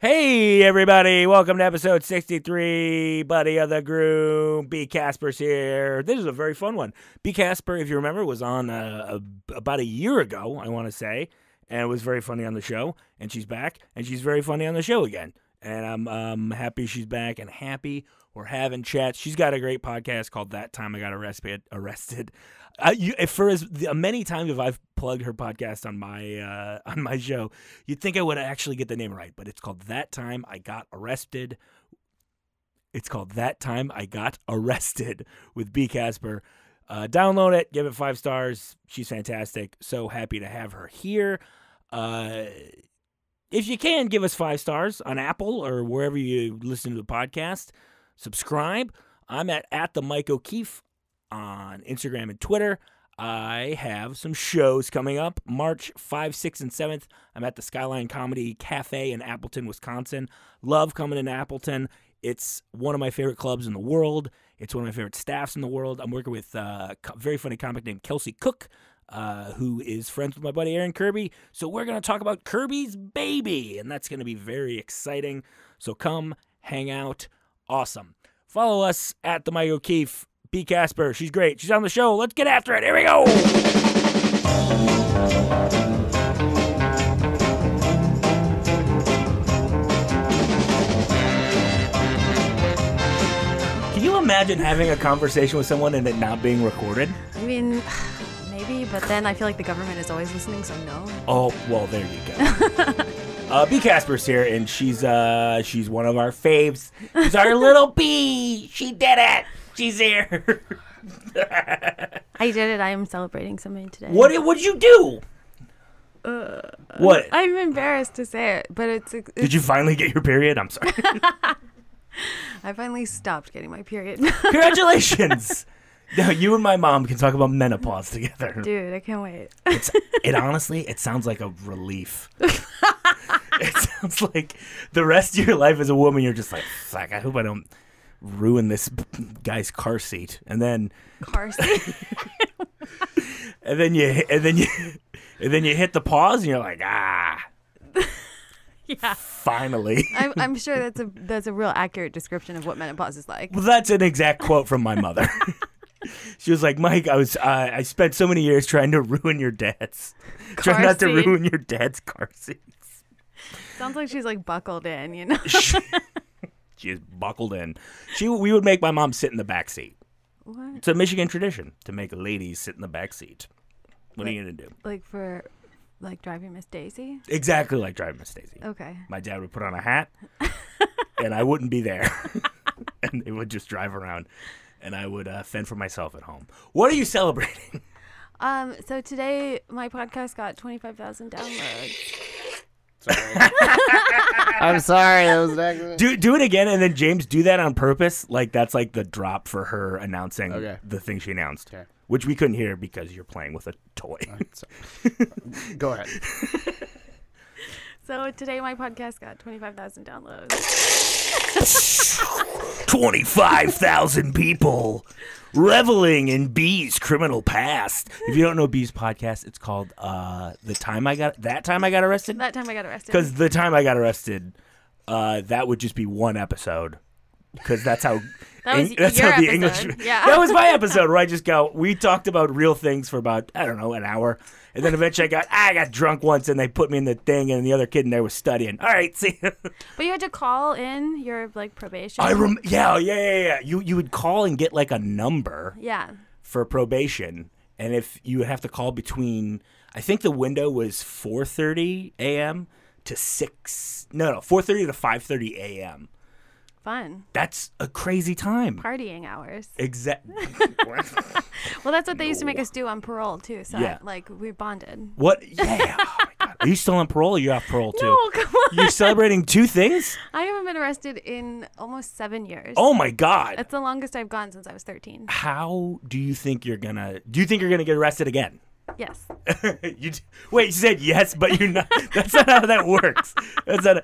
Hey, everybody. Welcome to episode 63. Buddy of the Groom. Be Casper's here. This is a very fun one. Be Casper, if you remember, was on about a year ago, I want to say, and it was very funny on the show. And she's back, and she's very funny on the show again. And I'm happy she's back and happy we're having chats. She's got a great podcast called That Time I Got Arrested. For as many times as I've plugged her podcast on my show, you'd think I would actually get the name right, but it's called That Time I Got Arrested. It's called That Time I Got Arrested with Be Casper. Download it, give it 5 stars. She's fantastic. So happy to have her here. If you can, give us 5 stars on Apple or wherever you listen to the podcast. Subscribe. I'm at the Mike O'Keefe on Instagram and Twitter. I have some shows coming up. March 5, 6, and 7th, I'm at the Skyline Comedy Cafe in Appleton, Wisconsin. Love coming to Appleton. It's one of my favorite clubs in the world. It's one of my favorite staffs in the world. I'm working with a very funny comic named Kelsey Cook, who is friends with my buddy Aaron Kirby. So we're going to talk about Kirby's Baby, and that's going to be very exciting. So come hang out. Awesome. Follow us at the Mike O'Keefe. Be Casper. She's great. She's on the show. Let's get after it. Here we go. Can you imagine having a conversation with someone and it not being recorded? I mean, maybe, but then I feel like the government is always listening, so no. Oh, well, there you go. Be Casper's here, and she's one of our faves. She's our little bee. She did it. She's here. I did it. I am celebrating something today. What did you do? What? I'm embarrassed to say it, but it's Did you finally get your period? I'm sorry. I finally stopped getting my period. Congratulations. Now, you and my mom can talk about menopause together. Dude, I can't wait. Honestly, it sounds like a relief. It sounds like the rest of your life as a woman, you're just like, fuck, I hope I don't ruin this guy's car seat. And then car seat. and then you hit the pause and you're like, yeah. Finally. I'm sure that's a real accurate description of what menopause is like. Well, that's an exact quote from my mother. She was like, Mike, I spent so many years trying to ruin your dad's. Trying not to ruin your dad's car seats. Sounds like she's like buckled in, you know. She is buckled in. We would make my mom sit in the back seat. What? It's a Michigan tradition to make ladies sit in the back seat. What are you gonna do? Like for driving Miss Daisy? Exactly like driving Miss Daisy. Okay. My dad would put on a hat, and I wouldn't be there, and they would just drive around, and I would fend for myself at home. What are you celebrating? So today my podcast got 25,000 downloads. Sorry. I'm sorry. That was an accident. Do it again, and then James, do that on purpose. Like that's like the drop for her announcing the thing she announced, which we couldn't hear because you're playing with a toy. Go ahead. So today my podcast got 25,000 downloads. 25,000 people reveling in Bee's criminal past. If you don't know Bee's podcast, it's called That Time I Got Arrested. That Time I Got Arrested. Because The Time I Got Arrested, that would just be one episode. Because that's how that's how the the English. Yeah. That was my episode where I just go. We talked about real things for about an hour, and then eventually I got drunk once, and they put me in the thing, and the other kid in there was studying. All right, see. But you had to call in your probation. Yeah. You would call and get like a number. Yeah. For probation, and if you would have to call between, I think the window was 4:30 a.m. to 4:30 to 5:30 a.m. Fun. That's a crazy time. Partying hours. Exactly. Well, that's what they used to make us do on parole, too. So, Yeah. we bonded. What? Yeah. Oh, my God. Are you still on parole or are you off parole, too? No, come on. You're celebrating 2 things? I haven't been arrested in almost 7 years. Oh, my God. That's the longest I've gone since I was 13. How do you think you're going to... Do you think you're going to get arrested again? Yes. Wait, you said yes, but you're not. That's not how that works. That's not.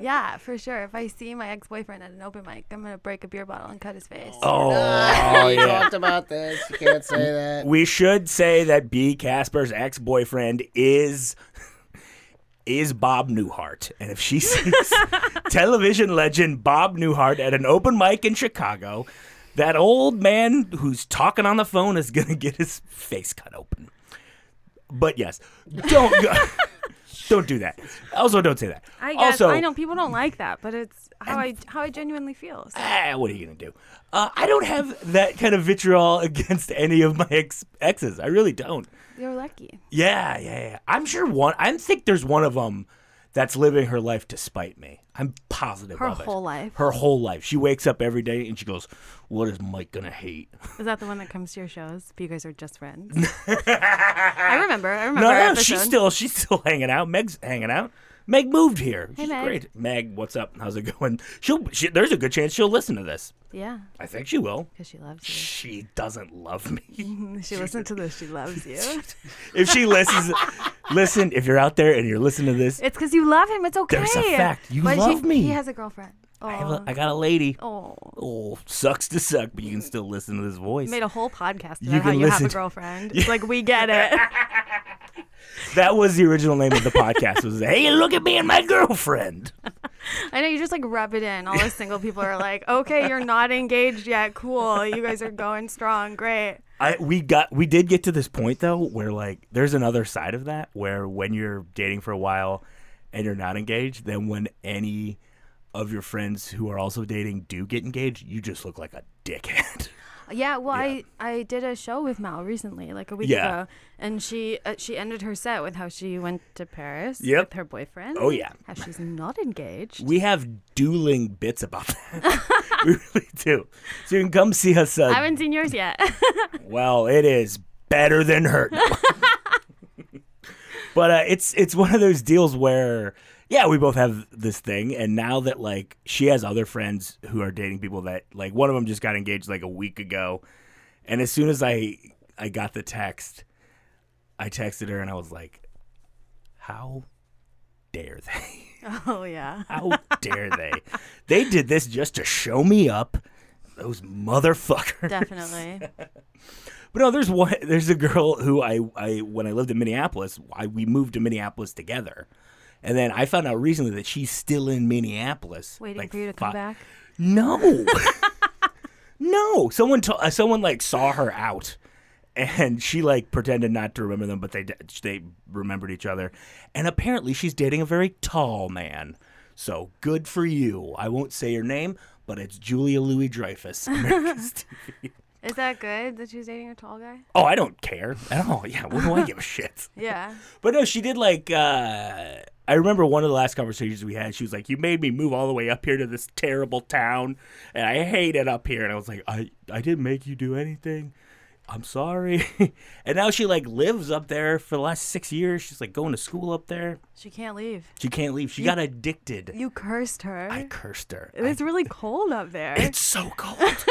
Yeah, for sure. If I see my ex-boyfriend at an open mic, I'm going to break a beer bottle and cut his face. Oh, We yeah. talked about this. You can't say that. We should say that Be Casper's ex-boyfriend is is Bob Newhart. And if she sees television legend Bob Newhart at an open mic in Chicago, that old man who's talking on the phone is going to get his face cut open. But yes, don't do that. Also, don't say that. I guess also, I know people don't like that, but it's how I genuinely feel. So. What are you going to do? I don't have that kind of vitriol against any of my exes. I really don't. You're lucky. Yeah. I'm sure I think there's one of them that's living her life to spite me. I'm positive of it. Her whole life? Her whole life. She wakes up every day and she goes, what is Mike going to hate? Is that the one that comes to your shows? But you guys are just friends? I remember No, our episode. she's still hanging out. Meg's hanging out. Meg moved here. Hey, She's Meg. great. Meg, what's up? How's it going? There's a good chance she'll listen to this. Yeah. I think she will. Because she loves you. She doesn't love me. She listened to this. She loves you. If she listens, listen, if you're out there and you're listening to this, It's because you love him. It's okay. there's a fact. You But love me. He has a girlfriend. Oh. I got a lady. Oh. Oh, sucks to suck, but you can still listen to this voice. You made a whole podcast You about how can you have a listen- girlfriend. It's like, we get it. That was the original name of the podcast. Was hey, look at me and my girlfriend. I know, you just like rub it in. All the single people are like, okay, you're not engaged yet. Cool. You guys are going strong. Great. We did get to this point though where like there's another side of that where when you're dating for a while and you're not engaged, then when any of your friends who are also dating do get engaged, you just look like a dickhead. Yeah, well, Yeah. I did a show with Mal recently, like a week Yeah. ago, and she ended her set with how she went to Paris Yep. with her boyfriend. Oh, yeah. How she's not engaged. We have dueling bits about that. We really do. So you can come see us. I haven't seen yours yet. Well, it is better than hurt. But it's one of those deals where, yeah, we both have this thing, and now that like she has other friends who are dating people that like one of them just got engaged like a week ago, and as soon as I got the text, I texted her and I was like, how dare they? Oh, yeah. How dare they? They did this just to show me up. Those motherfuckers. Definitely. But no, there's a girl who I when I lived in Minneapolis, we moved to Minneapolis together. And then I found out recently that she's still in Minneapolis. Waiting like, for you to come back? No. No. Someone like saw her out. And she like pretended not to remember them, but they remembered each other. And apparently she's dating a very tall man. So good for you. I won't say her name, but it's Julia Louis-Dreyfus. America's TV. Is that good that she's dating a tall guy? Oh, I don't care at all. Yeah, what do I give a shit? Yeah. But no, she did like, I remember one of the last conversations we had, she was like, you made me move all the way up here to this terrible town, and I hate it up here. And I was like, I didn't make you do anything. I'm sorry. And now she like lives up there for the last 6 years. She's like going to school up there. She can't leave. She can't leave. She got addicted. You cursed her. I cursed her. It's really cold up there. It's so cold.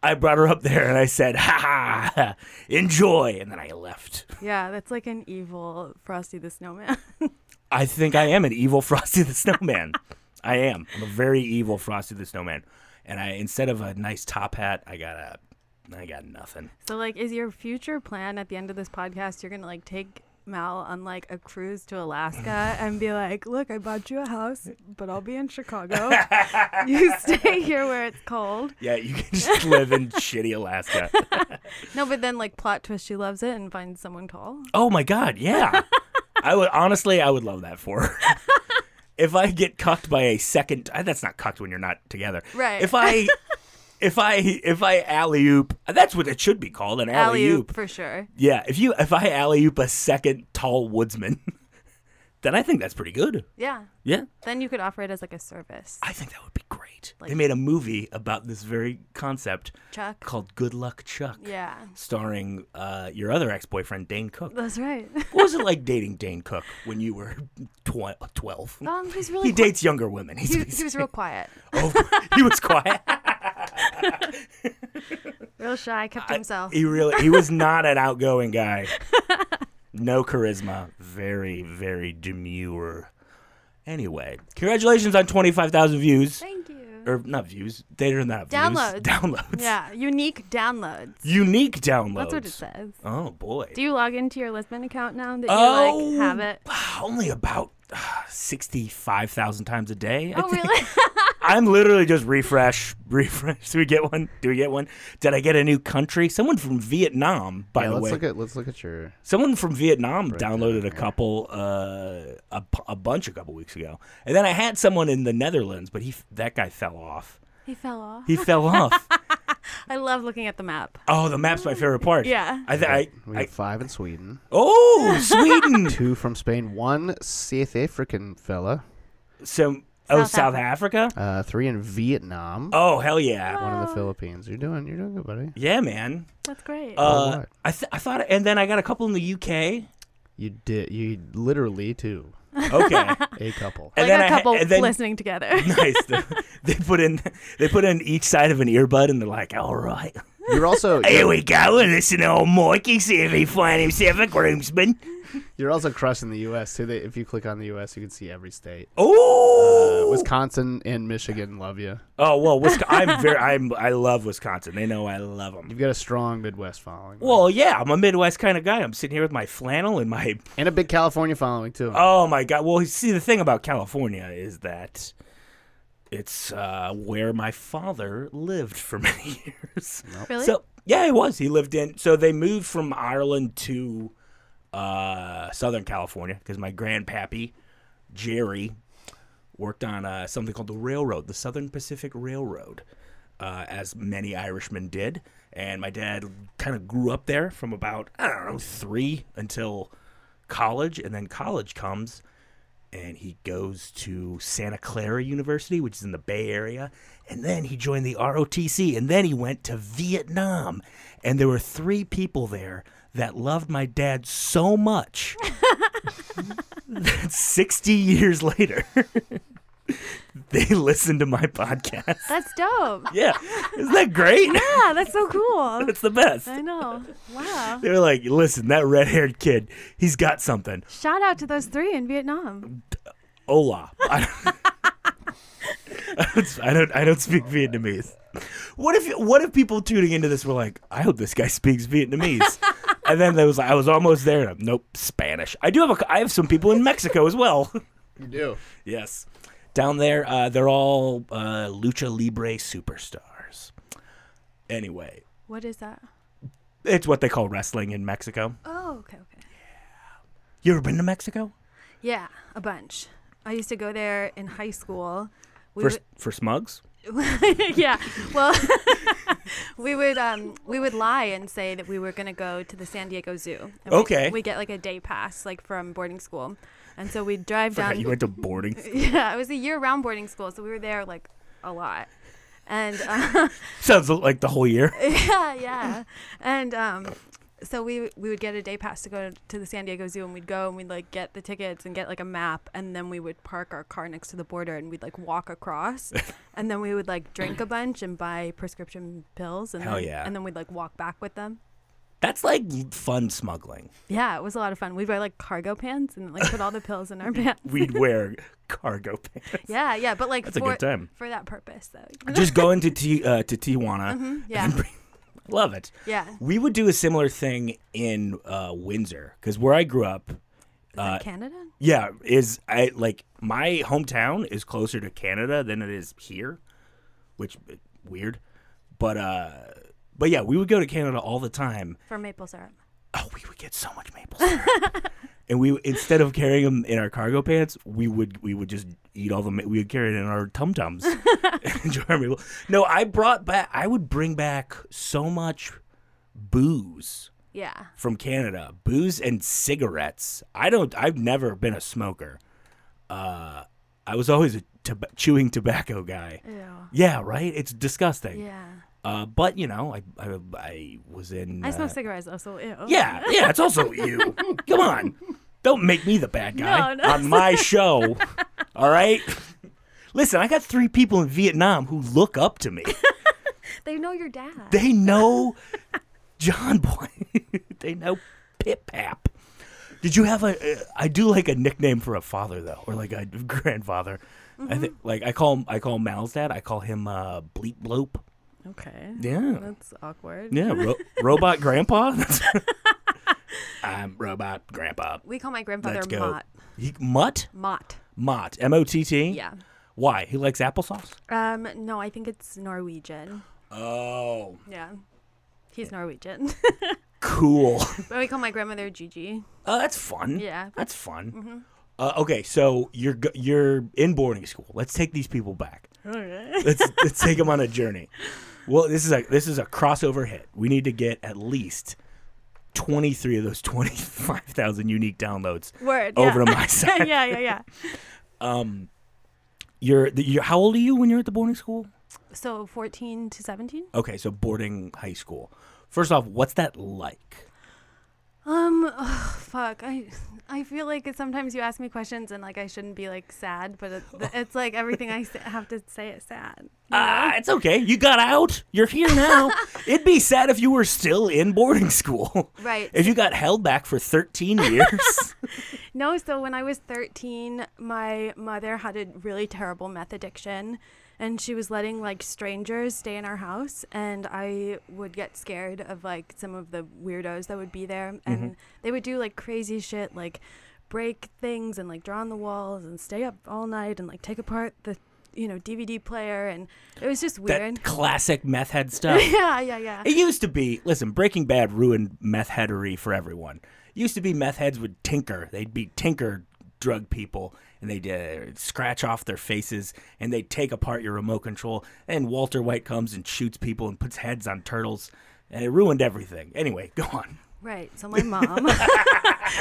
I brought her up there and I said, ha ha, enjoy. And then I left. Yeah, that's like an evil Frosty the Snowman. I think I am an evil Frosty the Snowman. I am. I'm a very evil Frosty the Snowman. And instead of a nice top hat, I got nothing. So, like, is your future plan at the end of this podcast, you're going to, like, take Mal on, like, a cruise to Alaska and be like, look, I bought you a house, but I'll be in Chicago. You stay here where it's cold. Yeah, you can just live in shitty Alaska. No, but then, like, plot twist, she loves it and finds someone tall. Oh, my God, yeah. I would love that for her. If I get cucked by a second, that's not cucked when you're not together. Right. If I alley-oop, that's what it should be called, an alley-oop. For sure. Yeah, if I alley-oop a second tall woodsman, then I think that's pretty good. Yeah. Yeah. Then you could offer it as, like, a service. I think that would be great. Like- They made a movie about this very concept Chuck. called Good Luck Chuck. Yeah. Starring your other ex-boyfriend, Dane Cook. That's right. What was it like dating Dane Cook when you were 12? He's really He dates younger women. He was real quiet. Oh, he was quiet. Real shy, kept to himself. He was not an outgoing guy. No charisma. Very, very demure. Anyway, congratulations on 25,000 views. Thank you. Or not views. They're not Downloads. views. Downloads. Yeah, unique downloads. Unique downloads. That's what it says. Oh, boy. Do you log into your Lisbon account now that you like have it? Only about 65,000 times a day. Oh, really? I'm literally just refresh. Do we get one? Did I get a new country? Someone from Vietnam, by the way. Let's look at your. Someone from Vietnam Right downloaded there, a couple, a bunch a couple weeks ago, and then I had someone in the Netherlands, but that guy fell off. He fell off. He fell off. I love looking at the map. Oh, the map's my favorite part. Yeah. We have 5 in Sweden. Oh, Sweden. 2 from Spain. 1 South African fella. South Africa. 3 in Vietnam. Oh, hell yeah. 1 in the Philippines. You're doing good, buddy. Yeah, man. That's great. I thought, and then I got a couple in the UK. You did. You literally 2. Okay. A couple. And like then a couple and then, listening together. Nice. They put in each side of an earbud, and they're like, all right. You're also. Here we go. Listen to old Mikey, see if he find himself a groomsman. You're also crushing the U.S. too. If you click on the U.S., you can see every state. Oh, Wisconsin and Michigan love you. Oh well, I love Wisconsin. They know I love them. You've got a strong Midwest following. Well, yeah, I'm a Midwest kind of guy. I'm sitting here with my flannel and my a big California following too. Oh my God! Well, see, the thing about California is that it's where my father lived for many years. Nope. Really? So yeah, he was. He lived in. So they moved from Ireland to Southern California because my grandpappy Jerry worked on something called the railroad, the Southern Pacific Railroad, as many Irishmen did. And my dad kind of grew up there from about 3 until college, and then college comes. And he goes to Santa Clara University, which is in the Bay Area. And then he joined the ROTC. And then he went to Vietnam. And there were 3 people there that loved my dad so much that 60 years later, they listened to my podcast. That's dope. Yeah. Isn't that great? Yeah, that's so cool. That's the best. I know. Wow. They were like, listen, that red-haired kid, he's got something. Shout out to those 3 in Vietnam. Hola. I don't speak Vietnamese. What if people tuning into this were like, I hope this guy speaks Vietnamese? And then I was almost there. And nope, Spanish. I have some people in Mexico as well. You do. Yes, down there, they're all lucha libre superstars. Anyway, What is that? it's what they call wrestling in Mexico. Oh, okay. You ever been to Mexico? Yeah, a bunch. I used to go there in high school. For smugs? Yeah. Well, we would lie and say that we were going to go to the San Diego Zoo. And Okay. We get like a day pass, like from boarding school, and so we'd drive down. You went to boarding school? Yeah, it was a year-round boarding school, so we were there like a lot. And Sounds like the whole year. yeah. And so we would get a day pass to go to the San Diego Zoo, and we'd go and we'd like get the tickets and get like a map, and then we would park our car next to the border and we'd like walk across, and then we would like drink a bunch and buy prescription pills, and Hell then, yeah. and then we'd like walk back with them. That's like fun smuggling. Yeah, it was a lot of fun. We'd wear like cargo pants and like put all the pills in our pants. We'd wear cargo pants. Yeah, but like That's a good time. for that purpose though. Just going to Tijuana. Yeah. Love it. Yeah. We would do a similar thing in Windsor, because where I grew up. Is that Canada? Yeah, my hometown is closer to Canada than it is here, which weird, but yeah, we would go to Canada all the time. For maple syrup. Oh, we would get so much maple syrup, and we instead of carrying them in our cargo pants, we would just eat all the. We would carry it in our tum tums. Enjoy our maple. No, I would bring back so much booze. Yeah. From Canada, booze and cigarettes. I've never been a smoker. I was always a chewing tobacco guy. Ew. Yeah, right. It's disgusting. Yeah. But you know, I was in. I smoke cigarettes though, so ew. Yeah, it's also you. Come on, don't make me the bad guy No. on my show. All right. Listen, I got 3 people in Vietnam who look up to me. They know your dad. They know John Boy. They know Pip Pap. Did you have I do like a nickname for a father though, or like a grandfather. Mm-hmm. I think like I call Mal's dad. I call him Bleep Blope. Okay. Yeah. That's awkward. Yeah, robot grandpa. I'm Robot Grandpa. We call my grandfather Let's go. Mott. Mutt? Mott. Mott. M-O-T-T? Yeah. Why? He likes applesauce? No, I think it's Norwegian. Oh. Yeah. He's Norwegian. Cool. But we call my grandmother Gigi. Oh, that's fun. Yeah. That's fun. Mm-hmm. Okay, so you're in boarding school. Let's take these people back. Okay. Let's take them on a journey. Well, this is a crossover hit. We need to get at least 23 of those 25,000 unique downloads over to my side. Yeah. You're how old are you when you're at the boarding school? So 14 to 17? Okay, so boarding high school. First off, what's that like? Fuck. I feel like sometimes you ask me questions and like I shouldn't be like sad, but it's like everything I have to say is sad. It's okay. You got out. You're here now. It'd be sad if you were still in boarding school. Right. If you got held back for 13 years. No, so when I was 13, my mother had a really terrible meth addiction. And she was letting like strangers stay in our house, and I would get scared of like some of the weirdos that would be there, and they would do like crazy shit, like break things and like draw on the walls and stay up all night and like take apart the DVD player, and it was just weird. That classic meth head stuff. Yeah. It used to be. Listen, Breaking Bad ruined meth headery for everyone. It used to be meth heads would tinker. They'd be tinker drug people, and they'd scratch off their faces, and they'd take apart your remote control, and Walter White comes and shoots people and puts heads on turtles, and it ruined everything. Anyway, go on. Right. So my mom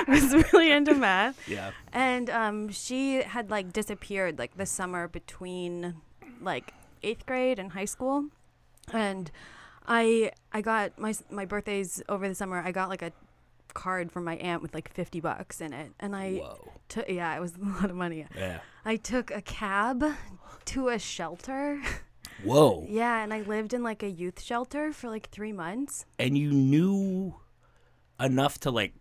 was really into meth. Yeah. And she had like disappeared like the summer between like 8th grade and high school. And I got my birthdays over the summer. I got like a card from my aunt with like $50 in it, and I took it was a lot of money. Yeah. I took a cab to a shelter. Whoa. Yeah, and I lived in like a youth shelter for like 3 months. And you knew enough to like,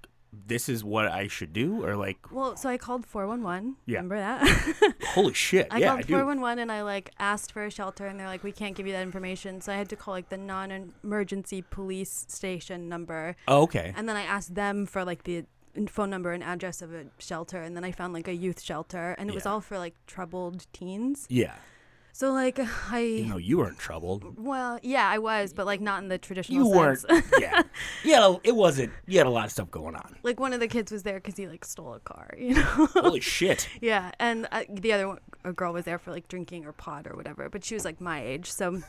this is what I should do, or like? Well, so I called 411. Yeah. Remember that? Holy shit. I called 411 and I like asked for a shelter, and they're like, we can't give you that information. So I had to call like the non-emergency police station number. Oh, okay. And then I asked them for like the phone number and address of a shelter, and then I found like a youth shelter, and it was all for like troubled teens. Yeah. So like you weren't troubled. Well, yeah, I was, but like not in the traditional sense. You weren't. Yeah. It wasn't. You had a lot of stuff going on. Like one of the kids was there because he like stole a car, Holy shit. Yeah, and the other a girl was there for like drinking or pot or whatever, but she was like my age, so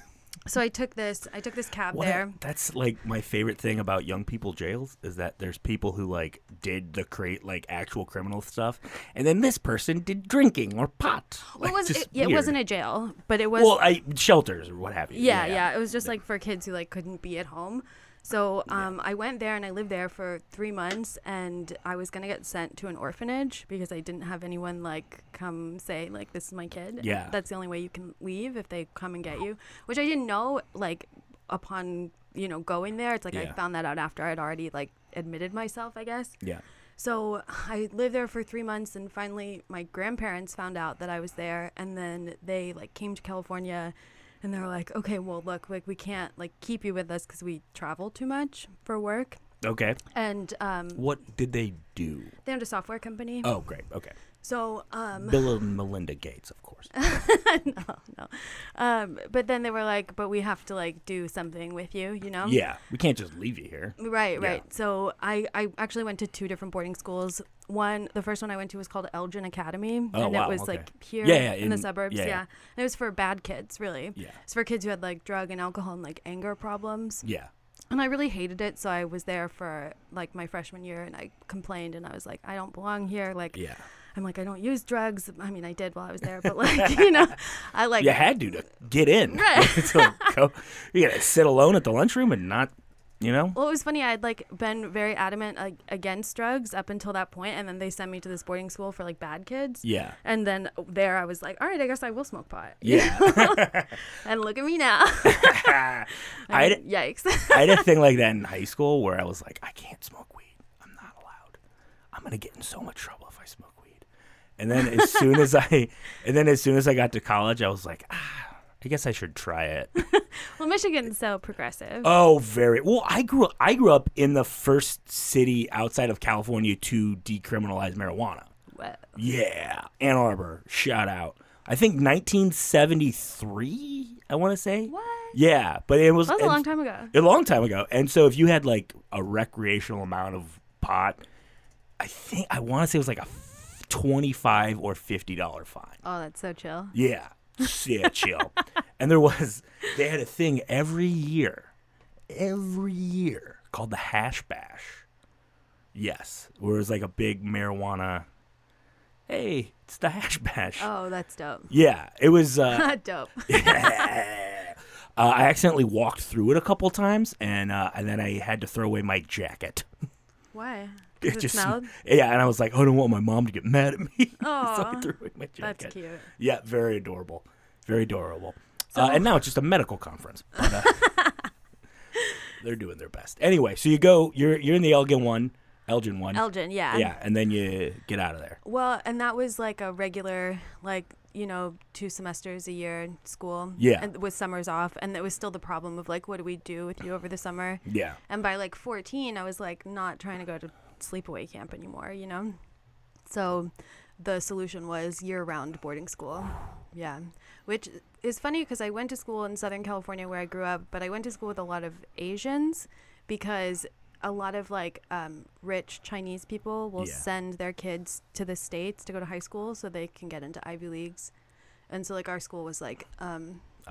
I took this cab there. That's like my favorite thing about young people jails is that there's people who like did the like actual criminal stuff, and then this person did drinking or pot. Well, it wasn't a jail, but it was shelters or what have you. Yeah. It was just like for kids who like couldn't be at home. So I went there and I lived there for 3 months, and I was gonna get sent to an orphanage because I didn't have anyone like come say like, this is my kid. Yeah. That's the only way you can leave, if they come and get you, which I didn't know like upon going there. It's like I found that out after I'd already like admitted myself, I guess. Yeah. So I lived there for 3 months, and finally my grandparents found out that I was there, and then they like came to California. And they're like, okay, well, look, like we can't like keep you with us because we travel too much for work. Okay. And what did they do? They owned a software company. Oh, great. Okay. So Bill and Melinda Gates, of course. No. But then they were like, but we have to like do something with you, Yeah, we can't just leave you here. Right. So I actually went to 2 different boarding schools. The first one I went to was called Elgin Academy, and it was like here in the suburbs. Yeah. And it was for bad kids, really. Yeah. It's for kids who had like drug and alcohol and like anger problems. Yeah. And I really hated it, so I was there for like my freshman year, and I complained, and I was like, I don't belong here. Like, I'm like, I don't use drugs. I mean, I did while I was there, but like, I like. You had to get in. Right. You gotta sit alone at the lunchroom and not. Well, it was funny. I'd like been very adamant against drugs up until that point, and then they sent me to this boarding school for like bad kids. Yeah. And then there, I was like, all right, I guess I will smoke pot. Yeah. And look at me now. Yikes. I had a thing like that in high school where I was like, I can't smoke weed. I'm not allowed. I'm gonna get in so much trouble if I smoke weed. And then as soon as I got to college, I was like, I guess I should try it. Well, Michigan's so progressive. Oh, very. Well, I grew up in the first city outside of California to decriminalize marijuana. What? Yeah, Ann Arbor. Shout out. I think 1973. I want to say. What? Yeah, but it was That was a long time ago. A long time ago. And so if you had like a recreational amount of pot, I want to say it was like a $25 or $50 fine. Oh, that's so chill. Yeah. Yeah, chill. And they had a thing every year called the Hash Bash. Yes. Where it was like a big marijuana, hey, it's the Hash Bash. Oh, that's dope. Yeah, it was. Dope. I accidentally walked through it a couple times, and then I had to throw away my jacket. Why? It Does it smell? Yeah, and I was like, I don't want my mom to get mad at me. So I Aw, threw away my jacket. that's cute. Yeah, very adorable. Very adorable. And now it's just a medical conference. But, they're doing their best. Anyway, so you're in the Elgin one. Elgin, yeah. Yeah, and then you get out of there. Well, and that was like a regular, 2 semesters a year in school. Yeah. And with summers off. And it was still the problem of like, what do we do with you over the summer? Yeah. And by like 14, I was like not trying to go to sleepaway camp anymore, So the solution was year-round boarding school. Yeah. Which is funny because I went to school in Southern California where I grew up, but I went to school with a lot of Asians because a lot of rich Chinese people will send their kids to the States to go to high school so they can get into Ivy Leagues. And so our school was a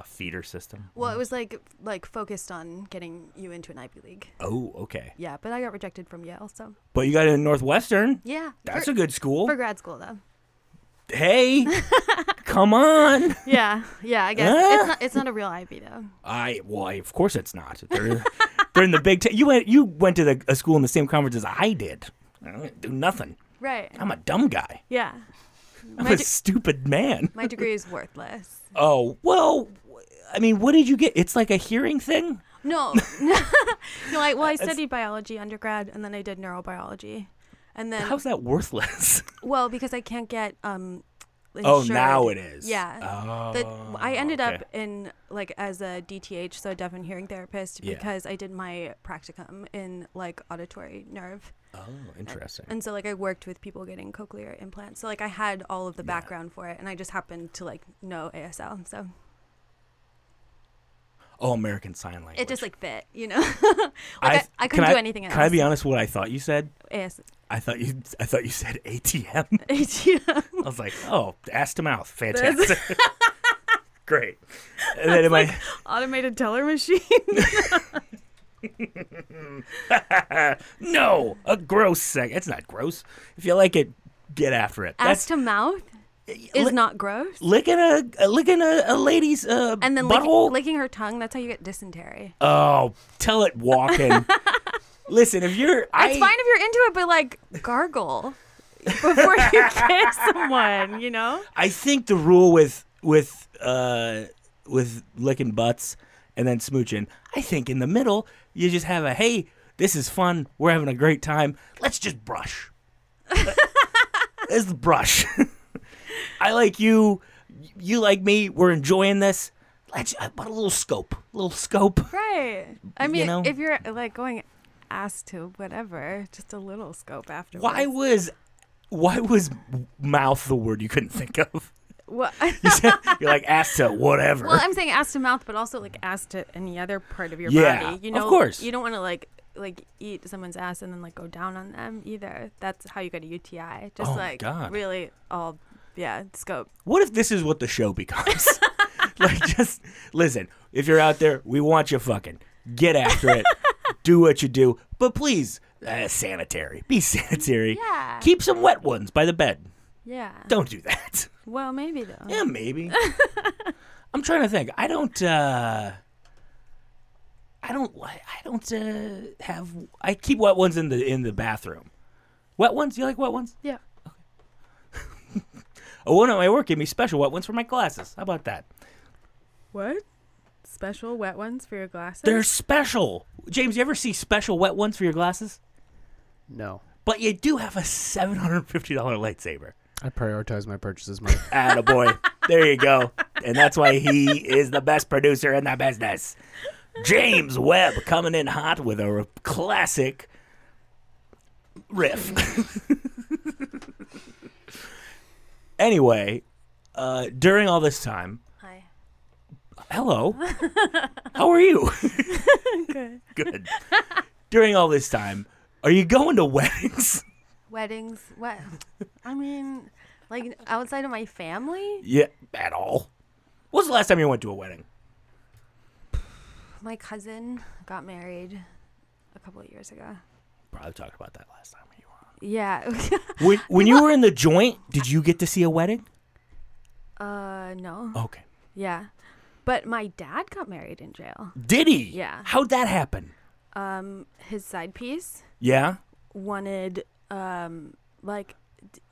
feeder system. Well, it was like focused on getting you into an Ivy League. Oh, okay. Yeah, but I got rejected from Yale, so. But you got in Northwestern. Yeah. That's a good school. For grad school, though. Hey, come on. Yeah, I guess it's not a real Ivy though. Of course it's not. They're in the Big Ten. You went to a school in the same conference as I did. I didn't do nothing. Right. I'm a dumb guy. Yeah. I'm a stupid man. My degree is worthless. Oh well, I mean, what did you get? It's like a hearing thing. No. I studied biology undergrad and then I did neurobiology. And then how's that worthless? Well, because I can't get insured. Oh, now it is. Yeah. Oh, I ended up in as a DTH, so a deaf and hearing therapist, because I did my practicum in auditory nerve. Oh, interesting. And so I worked with people getting cochlear implants. So I had all of the background for it, and I just happened to know ASL. So. Oh, American Sign Language. It just fit, I couldn't do anything else. Can I be honest? What I thought you said? I thought you said ATM. ATM. I was like, oh, ass to mouth, fantastic, great. And then automated teller machine. No, a gross sec. It's not gross. If you like it, get after it. Ass to mouth is not gross. Licking a lady's and then butthole, licking her tongue. That's how you get dysentery. Oh, tell it walking. Listen, if you're, it's fine if you're into it, but gargle before you kiss someone. I think the rule with licking butts and then smooching, I think in the middle you just have hey, this is fun. We're having a great time. Let's just brush. Let's brush. I like you. You like me. We're enjoying this. Let's put a little scope. Right. I mean, if you're going ass to whatever, just a little scope afterwards. Why was mouth the word you couldn't think of? What? You're like ass to whatever. Well, I'm saying ass to mouth, but also ass to any other part of your body. Of course. You don't want to eat someone's ass and then go down on them either. That's how you get a UTI. Just God. Really all scope. What if this is what the show becomes? Just listen. If you're out there, we want you fucking. Get after it. Do what you do, but please, sanitary. Be sanitary. Yeah. Keep some wet ones by the bed. Yeah. Don't do that. Well, maybe though. Yeah, maybe. I'm trying to think. I keep wet ones in the bathroom. Wet ones? You like wet ones? Yeah. Okay. One at my work gave me special wet ones for my glasses. How about that? What? Special wet ones for your glasses? They're special. James, you ever see special wet ones for your glasses? No. But you do have a $750 lightsaber. I prioritize my purchases, Mike. Attaboy. There you go. And that's why he is the best producer in the business. James Webb coming in hot with a classic riff. Anyway, during all this time... Hi. Hello. How are you? Good. Good. During all this time, are you going to weddings? Weddings? What? I mean, like outside of my family? Yeah, at all. When was the last time you went to a wedding? My cousin got married a couple of years ago. Probably talked about that last time you were on. Yeah. When you were in the joint, did you get to see a wedding? No. Okay. Yeah. But my dad got married in jail. Did he? Yeah. How'd that happen? His side piece Yeah? wanted, like,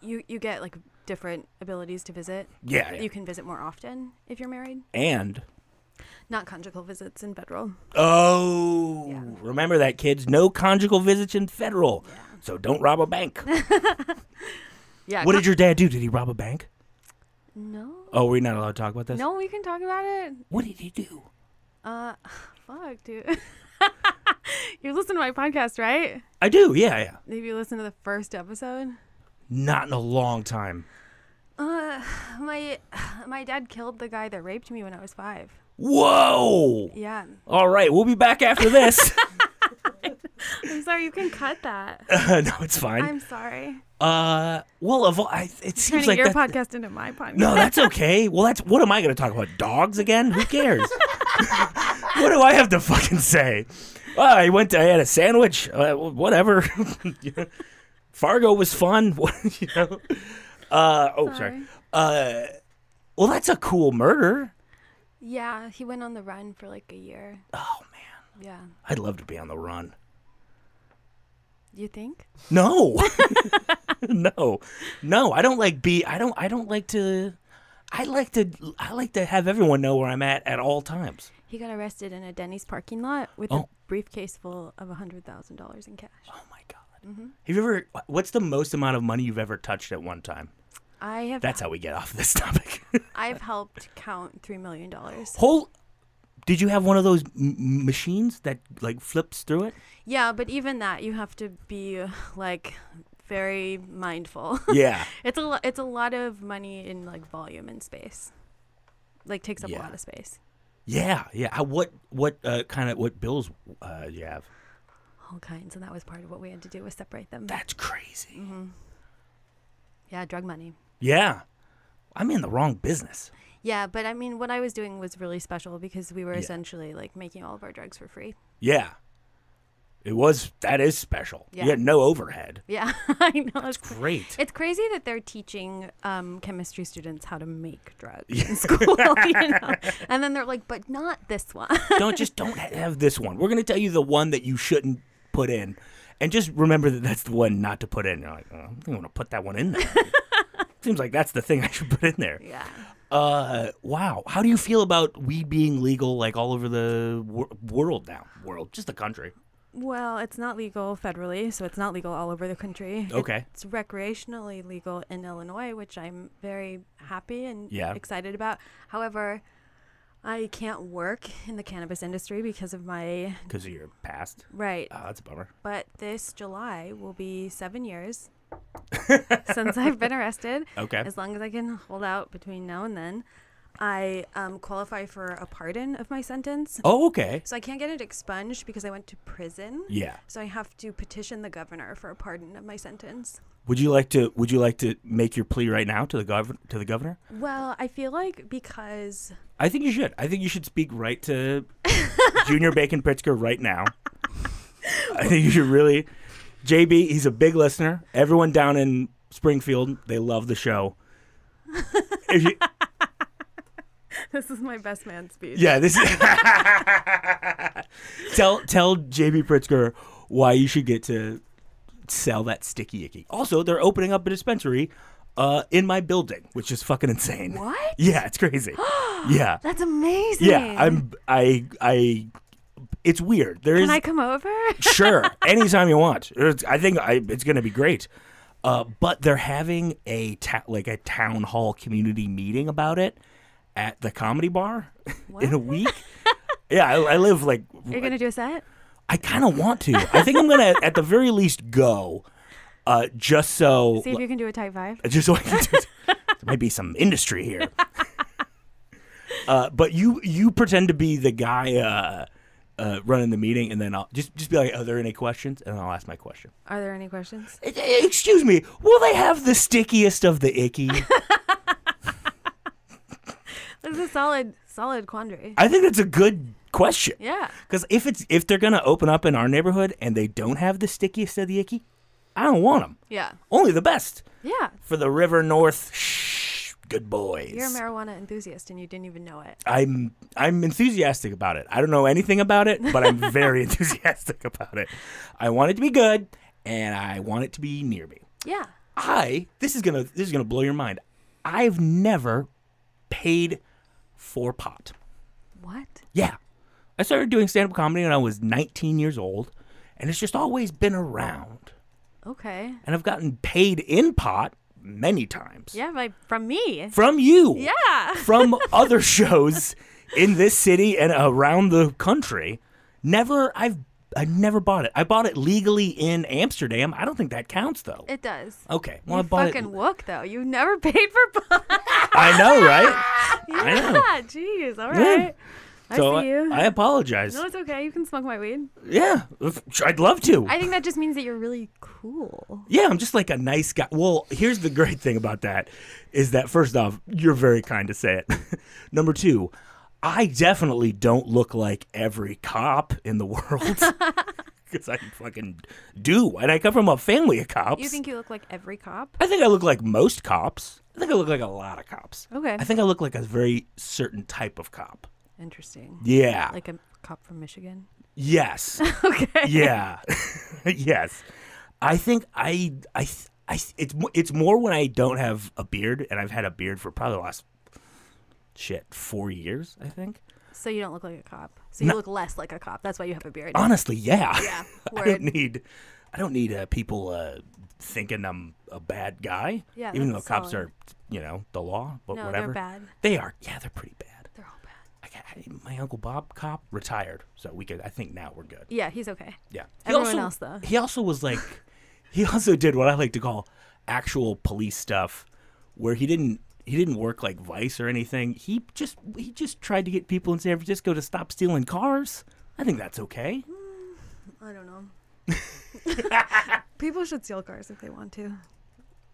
you get, like, different abilities to visit. Yeah. You can visit more often if you're married. And? Not conjugal visits in federal. Oh. Yeah. Remember that, kids. No conjugal visits in federal. Yeah. So don't rob a bank. Yeah. What did your dad do? Did he rob a bank? No. Oh, we're not allowed to talk about this? No, we can talk about it. What did he do? Fuck, dude. You listen to my podcast, right? I do, yeah. Maybe you listened to the first episode. Not in a long time. My dad killed the guy that raped me when I was 5. Whoa! Yeah. All right, we'll be back after this. I'm sorry, you can cut that. No, it's fine. I'm sorry. Well, it seems Turning like your that, podcast into my podcast. No, that's okay. Well, what am I going to talk about? Dogs again? Who cares? What do I have to fucking say? Well, I had a sandwich. Whatever. Fargo was fun. Sorry. Well, that's a cool murder. Yeah, he went on the run for like a year. Oh man. Yeah. I'd love to be on the run. You think? No. No. I don't like to. I like to have everyone know where I'm at all times. He got arrested in a Denny's parking lot with a briefcase full of $100,000 in cash. Oh my god. Mm-hmm. Have you ever? What's the most amount of money you've ever touched at one time? I have. That's how we get off this topic. I've helped count $3 million. Did you have one of those machines that like flips through it? Yeah, but even that, you have to be like very mindful. Yeah. It's a lot of money in like volume and space. Like takes up a lot of space. Yeah. What bills do you have? All kinds, and that was part of what we had to do was separate them. That's crazy. Mm-hmm. Yeah, drug money. Yeah. I'm in the wrong business. Yeah, but I mean, what I was doing was really special because we were essentially like making all of our drugs for free. Yeah. That is special. Yeah. You had no overhead. Yeah, I know. That's great. It's crazy that they're teaching chemistry students how to make drugs in school, And then they're like, but not this one. Don't have this one. We're going to tell you the one that you shouldn't put in. And just remember that that's the one not to put in. You're like, oh, I'm going to put that one in there. Seems like that's the thing I should put in there. Yeah. Wow. How do you feel about weed being legal like all over the world now? Just the country. Well, it's not legal federally, so it's not legal all over the country. Okay. It's recreationally legal in Illinois, which I'm very happy and excited about. However, I can't work in the cannabis industry because of your past? Right. Oh, that's a bummer. But this July will be 7 years since I've been arrested. Okay. As long as I can hold out between now and then. I qualify for a pardon of my sentence. Oh, okay. So I can't get it expunged because I went to prison. Yeah. So I have to petition the governor for a pardon of my sentence. Would you like to make your plea right now to the governor? Well, I feel like because I think you should. I think you should speak right to Junior Bacon Pritzker right now. I think you should really. JB, he's a big listener. Everyone down in Springfield, they love the show. This is my best man speech. Yeah, this is Tell JB Pritzker why you should get to sell that sticky icky. Also, they're opening up a dispensary in my building, which is fucking insane. What? Yeah, it's crazy. Yeah. That's amazing. Yeah, it's weird. Can I come over? Sure, anytime you want. I think it's going to be great. But they're having a town hall community meeting about it at the comedy bar What? in a week. Yeah, I live like. You're going to do a set? I kind of want to. I think I'm going to, at the very least, go just so. See if you can do a type 5. Just so I can do. There might be some industry here. But you pretend to be the guy running the meeting, and then I'll just be like, "Are there any questions?" And I'll ask my question. Are there any questions? Excuse me, will they have the stickiest of the icky? That's a solid quandary. I think that's a good question. Yeah. Because if they're gonna open up in our neighborhood and they don't have the stickiest of the icky, I don't want them. Yeah. Only the best Yeah. for the River North. Good boys. You're a marijuana enthusiast and you didn't even know it. I'm enthusiastic about it. I don't know anything about it, but I'm very enthusiastic about it. I want it to be good, and I want it to be near me. Yeah. This is gonna blow your mind. I've never paid for pot. What? Yeah, I started doing stand-up comedy when I was 19 years old, and it's just always been around. Okay. And I've gotten paid in pot many times. Yeah, from me. From you. Yeah. From other shows in this city and around the country. I never bought it. I bought it legally in Amsterdam. I don't think that counts though. It does. Okay. Well, You I bought fucking it. wook though. You never paid for pot. I know, right? Yeah. I know. Jeez. All Yeah. right. So I see you. I apologize. No, it's okay. You can smoke my weed. Yeah, I'd love to. I think that just means that you're really cool. Yeah, I'm just like a nice guy. Well, here's the great thing about that is that first off, you're very kind to say it. Number two, I definitely don't look like every cop in the world. Because I fucking do. And I come from a family of cops. You think you look like every cop? I think I look like most cops. I think I look like a lot of cops. Okay. I think I look like a very certain type of cop. Interesting. Yeah. Like a cop from Michigan? Yes. Okay. Yeah. Yes. I think it's more when I don't have a beard, and I've had a beard for probably the last 4 years, I think. So you don't look like a cop. So you look less like a cop. That's why you have a beard. Honestly, yeah. Yeah. I don't need people thinking I'm a bad guy. Yeah, Even though that's cops solid. are, the law, but No, whatever. they're bad. They are. Yeah, they're pretty bad. They're all bad. My Uncle Bob cop retired, so I think now we're good. Yeah, he's okay. Yeah. Everyone else, though. He also was like, he also did what I like to call actual police stuff, where he didn't work like Vice or anything. He just tried to get people in San Francisco to stop stealing cars. I think that's okay. I don't know. People should steal cars if they want to.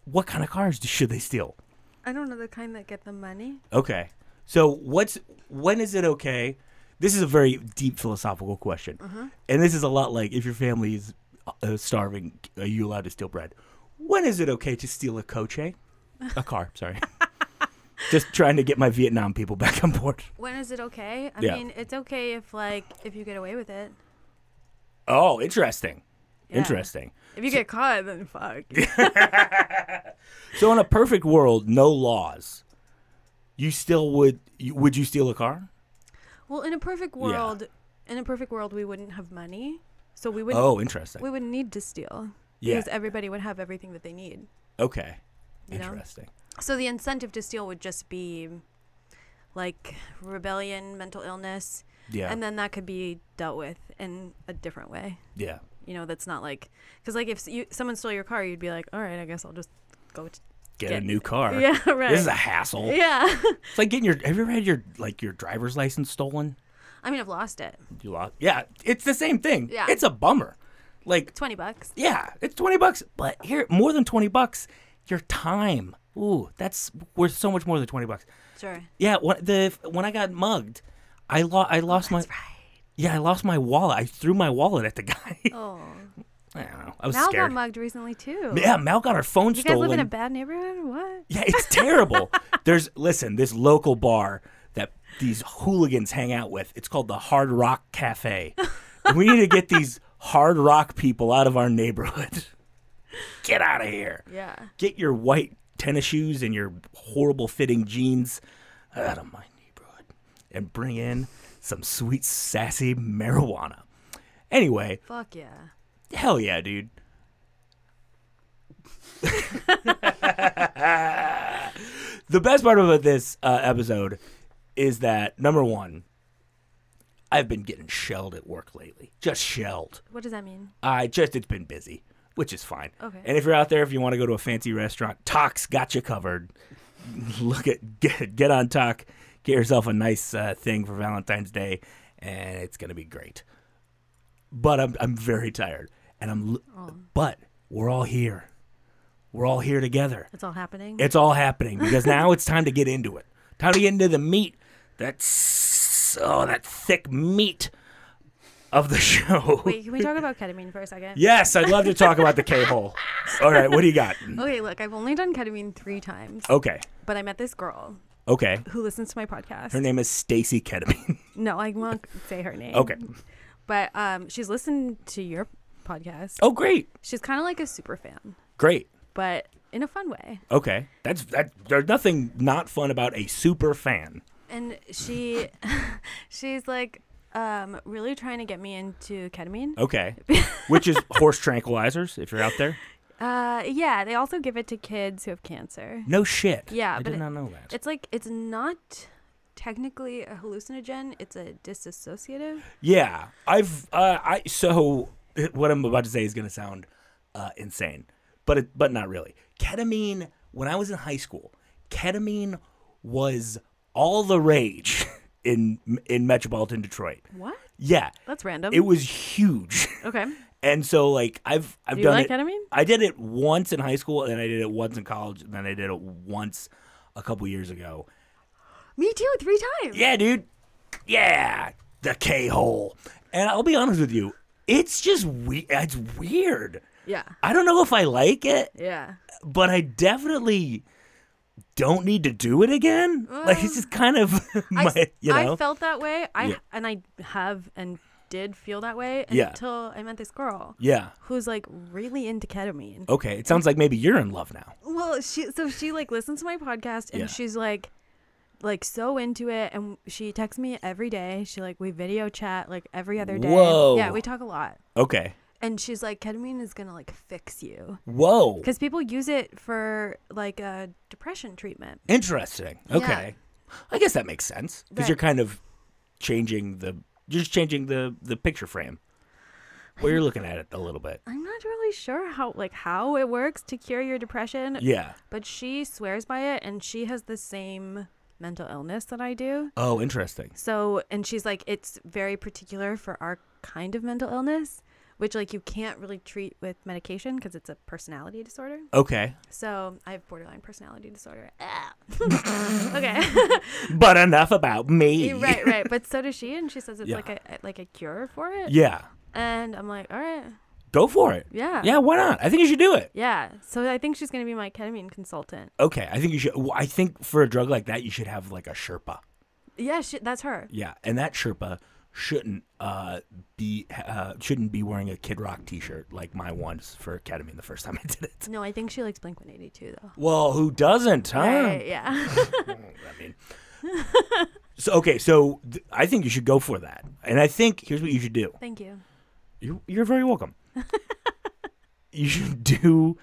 What kind of cars should they steal? I don't know, the kind that get them money. Okay. So when is it okay? This is a very deep philosophical question. And this is a lot like if your family is starving, are you allowed to steal bread? When is it okay to steal a coche? A car, sorry. Just trying to get my Vietnam people back on board. When is it okay? I Yeah. mean, it's okay if you get away with it. Oh, interesting. Yeah. Interesting. If you get caught, then fuck. So in a perfect world, no laws, you still would you steal a car? Well, in a perfect world, we wouldn't have money, so we wouldn't. Oh, interesting. We wouldn't need to steal. Yeah. Because everybody would have everything that they need. Okay. You know? Interesting. So the incentive to steal would just be like rebellion, mental illness. Yeah. And then that could be dealt with in a different way. Yeah. That's not like, because like if someone stole your car, you'd be like, all right, I guess I'll just go Get a new car. Yeah, right. This is a hassle. Yeah. It's like have you ever had your driver's license stolen? I mean, I've lost it. You lost? Yeah, it's the same thing. Yeah. It's a bummer. Like $20. yeah, it's $20, but here more than $20, your time. Ooh, that's worth so much more than $20. Sure. Yeah, when I got mugged, I lost my That's right. Yeah, I lost my wallet. I threw my wallet at the guy. Oh. I don't know. I was Mal scared. got mugged recently too. Yeah, Mal got her phone You stolen. guys live in a bad neighborhood or what? Yeah, it's terrible. This local bar that these hooligans hang out with. It's called the Hard Rock Cafe. And we need to get these hard rock people out of our neighborhood. Get out of here. Yeah. Get your white tennis shoes and your horrible fitting jeans out of my neighborhood and bring in some sweet, sassy marijuana. Anyway, Fuck yeah. hell yeah, dude. The best part about this episode is that, number one, I've been getting shelled at work lately. Just shelled. What does that mean? It's been busy, which is fine. Okay. And if you're out there, if you want to go to a fancy restaurant, Talk's got you covered. Get on Talk, get yourself a nice thing for Valentine's Day, and it's gonna be great. But I'm very tired, and but we're all here. We're all here together. It's all happening? It's all happening because now it's time to get into it. Time to get into the meat. That thick meat of the show. Wait, can we talk about ketamine for a second? Yes, I'd love to talk about the K-hole. All right, what do you got? Okay, look, I've only done ketamine 3 times. Okay. But I met this girl. Okay. Who listens to my podcast. Her name is Stacy Ketamine. No, I won't say her name. Okay. But she's listened to your podcast. Oh, great. She's kind of like a super fan. Great. But in a fun way. Okay. There's nothing not fun about a super fan. And she's like really trying to get me into ketamine. Okay. Which is horse tranquilizers, if you're out there. Yeah, they also give it to kids who have cancer. No shit. Yeah, I but did not know that. It's not technically a hallucinogen, it's a disassociative. Yeah. So what I'm about to say is going to sound insane, but not really. Ketamine, when I was in high school, ketamine was all the rage in metropolitan Detroit. What? Yeah. That's random. It was huge. Okay. And so like I've Do you done like it. ketamine? I did it once in high school, and then I did it once in college, and then I did it once a couple years ago. Me too, 3 times. Yeah, dude. Yeah, the K-hole. And I'll be honest with you, it's just it's weird. Yeah. I don't know if I like it, Yeah. but I definitely don't need to do it again. Like it's just kind of I felt that way. I have and did feel that way Yeah. until I met this girl. Yeah. Who's like really into ketamine. Okay, it sounds like maybe you're in love now. Well, she like listens to my podcast and Yeah. she's like so into it, and she texts me every day. We video chat like every other day. Whoa. Yeah, we talk a lot. Okay. And she's like, ketamine is gonna like fix you. Whoa. Because people use it for like a depression treatment. Interesting. Okay. I guess that makes sense because Right. you're kind of changing the picture frame. Well, you're looking at it a little bit. I'm not really sure how it works to cure your depression. Yeah. But she swears by it, and she has the same mental illness that I do. Oh, interesting. So, and she's like, it's very particular for our kind of mental illness, which like you can't really treat with medication because it's a personality disorder. Okay. So I have borderline personality disorder. Okay. But enough about me. Right. But so does she, and she says it's Yeah. like a cure for it. Yeah. And I'm like, all right. Go for it. Yeah. Yeah, why not? I think you should do it. Yeah. So I think she's going to be my ketamine consultant. Okay, I think you should. I think for a drug like that, you should have like a Sherpa. Yeah, that's her. Yeah, and that Sherpa shouldn't be wearing a Kid Rock T-shirt like my ones for ketamine the first time I did it. No, I think she likes Blink-182 though. Well, who doesn't, huh? Right, yeah. I mean, so I think you should go for that, and I think here's what you should do. Thank you. You're very welcome. You should do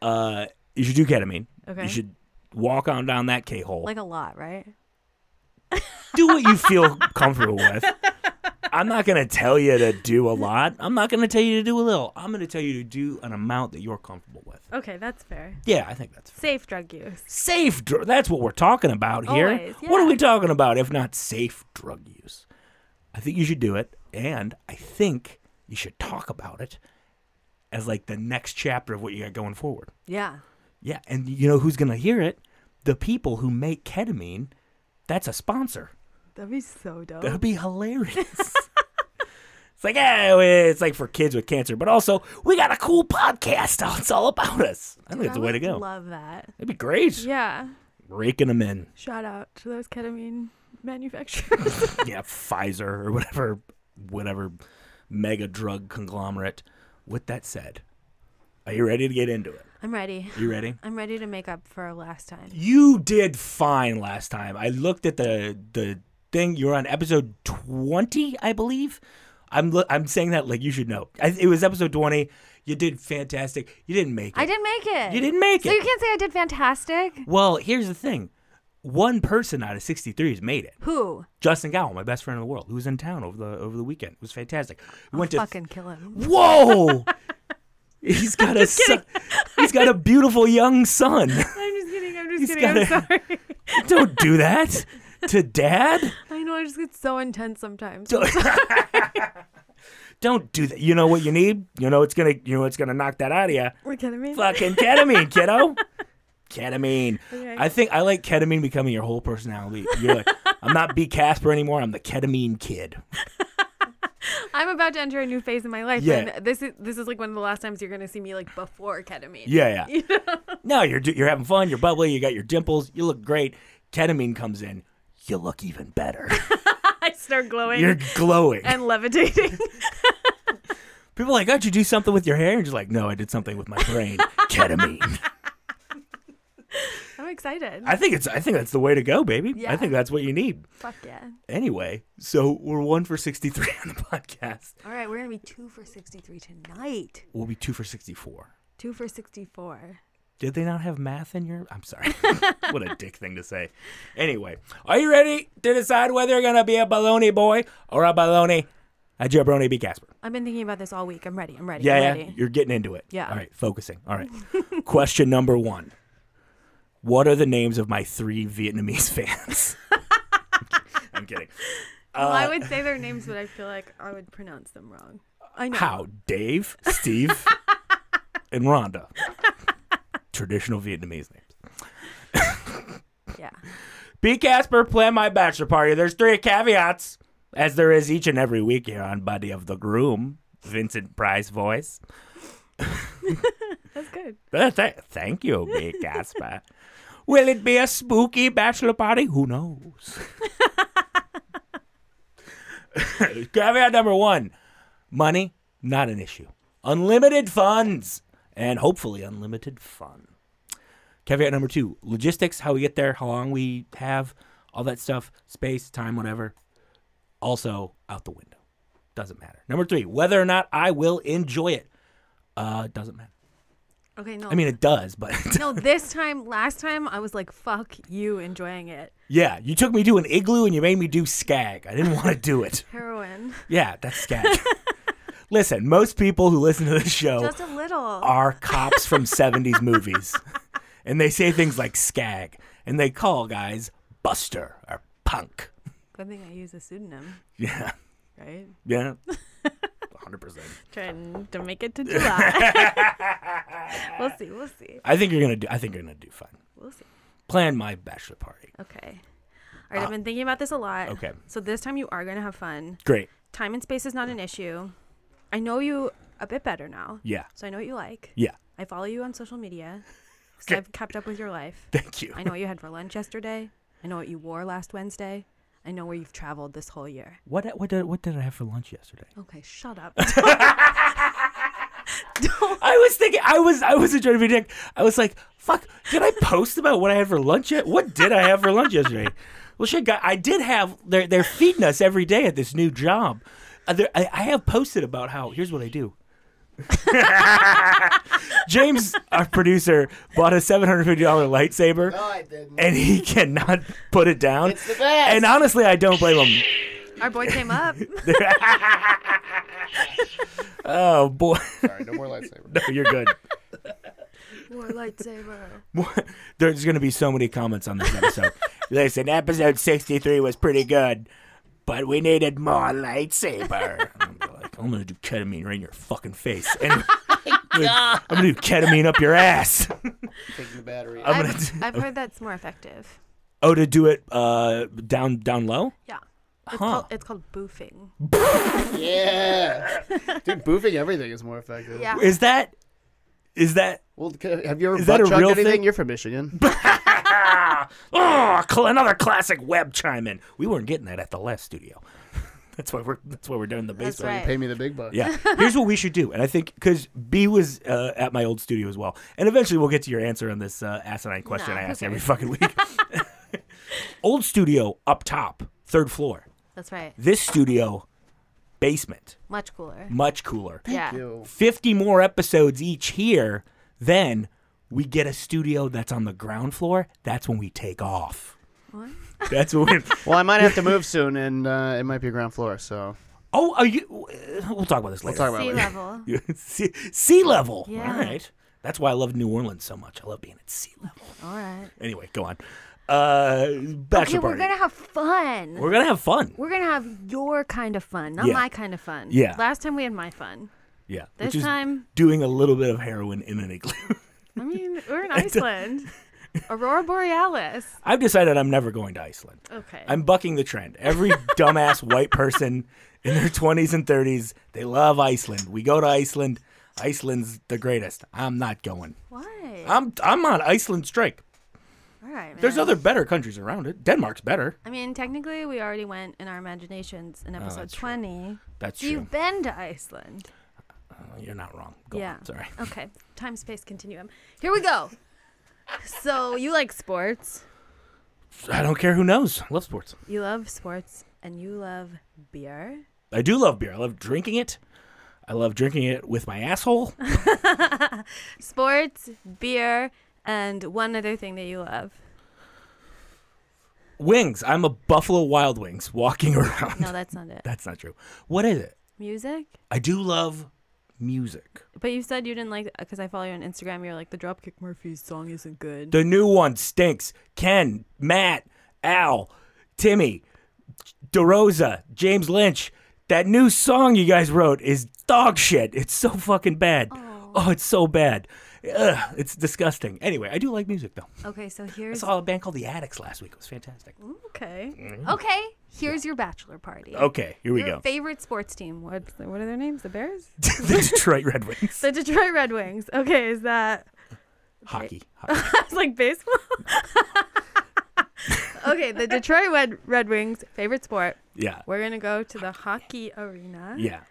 ketamine. Okay. You should walk on down that K-hole. Like a lot, right? Do what you feel comfortable with. I'm not going to tell you to do a lot. I'm not going to tell you to do a little. I'm going to tell you to do an amount that you're comfortable with. Okay, that's fair. Yeah, I think that's fair. Safe drug use. That's what we're talking about here. Always, yeah. What are we talking about if not safe drug use? I think you should do it, and I think you should talk about it as like the next chapter of what you got going forward. Yeah. Yeah, and you know who's going to hear it? The people who make ketamine. That's a sponsor. That'd be so dope. That'd be hilarious. It's like, it's like for kids with cancer, but also we got a cool podcast. It's all about us. I think it's the way to go. Love that. It'd be great. Yeah. Raking them in. Shout out to those ketamine manufacturers. Yeah, Pfizer or whatever mega drug conglomerate. With that said, are you ready to get into it? I'm ready. You ready? I'm ready to make up for last time. You did fine last time. I looked at the thing. You were on episode 20, I believe. I'm saying that like you should know. It was episode 20. You did fantastic. You didn't make it. I didn't make it. You didn't make it. So you can't say I did fantastic? Well, here's the thing. one person out of 63 has made it. Who? Justin Gowell, my best friend in the world, who was in town over the weekend. It was fantastic. We went to fucking kill him. Whoa! He's got a son. He's got a beautiful young son. I'm just kidding. I'm sorry. Don't do that to Dad. I know. I just get so intense sometimes. Don't do that. You know what you need? You know it's gonna knock that out of you. What ketamine? Fucking ketamine, kiddo. Ketamine. Okay. I think I like ketamine becoming your whole personality. You're like, I'm not Be Casper anymore. I'm the ketamine kid. I'm about to enter a new phase in my life, Yeah. and this is like one of the last times you're gonna see me like before ketamine. Yeah. You know? No, you're having fun. You're bubbly. You got your dimples. You look great. Ketamine comes in. You look even better. I start glowing. You're glowing. And levitating. People are like, how'd you do something with your hair? And you're like, no, I did something with my brain. Ketamine. I'm excited. I think that's the way to go, baby. Yeah. I think that's what you need. Fuck yeah. Anyway, so we're 1 for 63 on the podcast. All right, we're gonna be 2 for 63 tonight. We'll be 2 for 64. 2 for 64. Did they not have math in your... I'm sorry. What a dick thing to say. Anyway, are you ready to decide whether you're going to be a Bologna Boy or a Bologna Jabroni Be Casper? I've been thinking about this all week. I'm ready. I'm Yeah. ready. You're getting into it. Yeah. All right, focusing. All right. Question number 1. What are the names of my 3 Vietnamese fans? I'm kidding. Well, I would say their names, but I feel like I would pronounce them wrong. I know. How? Dave, Steve, and Rhonda. Traditional Vietnamese names. Yeah. Be Casper, plan my bachelor party. There's 3 caveats, as there is each and every week here on Buddy of the Groom. Vincent Price voice. That's good. Thank you, Be Casper. Will it be a spooky bachelor party? Who knows? Caveat number 1. Money, not an issue. Unlimited funds. And hopefully unlimited fun. Caveat number 2, logistics, how we get there, how long we have, all that stuff, space, time, whatever. Also out the window. Doesn't matter. Number 3, whether or not I will enjoy it. Doesn't matter. Okay, no. I mean, it does, but... No, last time, I was like, fuck you enjoying it. Yeah, you took me to an igloo and you made me do skag. I didn't want to do it. Heroin. Yeah, that's skag. Listen, most people who listen to this show Just a little. are cops from 70s movies. And they say things like skag. And they call guys Buster or Punk. Good thing I use a pseudonym. Yeah. Right? Yeah. 100%. Trying to make it to July. We'll see. I think you're gonna do fine. We'll see. Plan my bachelor party. Okay. All right, I've been thinking about this a lot. Okay. So this time you are going to have fun. Great. Time and space is not an issue. I know you a bit better now. Yeah. So I know what you like. Yeah. I follow you on social media. So Okay. I've kept up with your life. Thank you. I know what you had for lunch yesterday. I know what you wore last Wednesday. I know where you've traveled this whole year. What did I have for lunch yesterday? Okay, shut up. I was thinking, I wasn't trying to be a dick. I was like, fuck, did I post about what I had for lunch yet? What did I have for lunch yesterday? Well, shit, I did have, they're feeding us every day at this new job. I have posted about how, here's what I do. James, our producer, bought a $750 lightsaber. No, I didn't. And he cannot put it down. It's the best. And honestly, I don't blame him. Our boy came up. Oh, boy. Sorry, no more lightsaber. No, you're good. More lightsaber. There's going to be so many comments on this episode. Listen, episode 63 was pretty good, but we needed more lightsaber. I'm going to do ketamine right in your fucking face. Anyway, I'm going to do ketamine up your ass. Taking the battery. I've heard that's more effective. Oh, to do it down low? Yeah. Huh. It's called boofing. Yeah. Dude, boofing everything is more effective. Yeah. Is that? Well, have you ever Is that a butt chugged real anything? thing? You're from Michigan. Oh, another classic web chime in. We weren't getting that at the last studio. That's why we're doing the That's basement. right. Pay me the big bucks. Yeah. Here's what we should do, and I think because B was at my old studio as well, and eventually we'll get to your answer on this asinine question I ask every fucking week. Old studio up top, 3rd floor. That's right. This studio, basement, Much cooler. much cooler. Yeah. Ew. 50 more episodes each here. Then we get a studio that's on the ground floor. That's when we take off. What? That's what we... Well, I might have to move soon, and it might be a ground floor, so. Oh, are you... We'll talk about this later. We'll talk about Sea it later. level. Sea level. Yeah. All right. That's why I love New Orleans so much. I love being at sea level. All right. Anyway, go on. Bachelor Okay, party. we're gonna have fun. We're gonna have fun. We're gonna have your kind of fun, not Yeah. my kind of fun. Yeah. Last time we had my fun. Yeah. This Which is time, doing a little bit of heroin in an igloo. I mean, we're in Iceland. Aurora Borealis. I've decided I'm never going to Iceland. Okay. I'm bucking the trend. Every dumbass white person in their 20s and 30s, they love Iceland. We go to Iceland. Iceland's the greatest. I'm not going. Why? I'm on Iceland strike. All right, man. There's other better countries around it. Denmark's better. I mean, technically, we already went in our imaginations in episode that's true. 20. That's So true. you've been to Iceland. You're not wrong. Go Yeah. on. Sorry. Okay. Time-space continuum. Here we go. So you like sports. I don't care who knows. I love sports. You love sports, and you love beer. I do love beer. I love drinking it. I love drinking it with my asshole. Sports, beer, and one other thing that you love. Wings. I'm a Buffalo Wild Wings walking around. No, that's not it. That's not true. What is it? Music? I do love music. But you said you didn't like, because I follow you on Instagram, you're like, the Dropkick Murphys song isn't good. The new one stinks. Ken, Matt, Al, Timmy, DeRosa, James Lynch. That new song you guys wrote is dog shit. It's so fucking bad. Oh, it's so bad. Ugh, it's disgusting. Anyway, I do like music, though. Okay, so I here's... saw a band called The Addicts last week. It was fantastic. Okay. Mm-hmm. Okay, here's your bachelor party. Okay, here we Your go. favorite sports team. What are their names? The Bears? The Detroit Red Wings. The Detroit Red Wings. Okay, is that... Hockey. It's like baseball? Okay, the Detroit Red Wings, favorite sport. Yeah. We're going to go to the hockey arena. Yeah.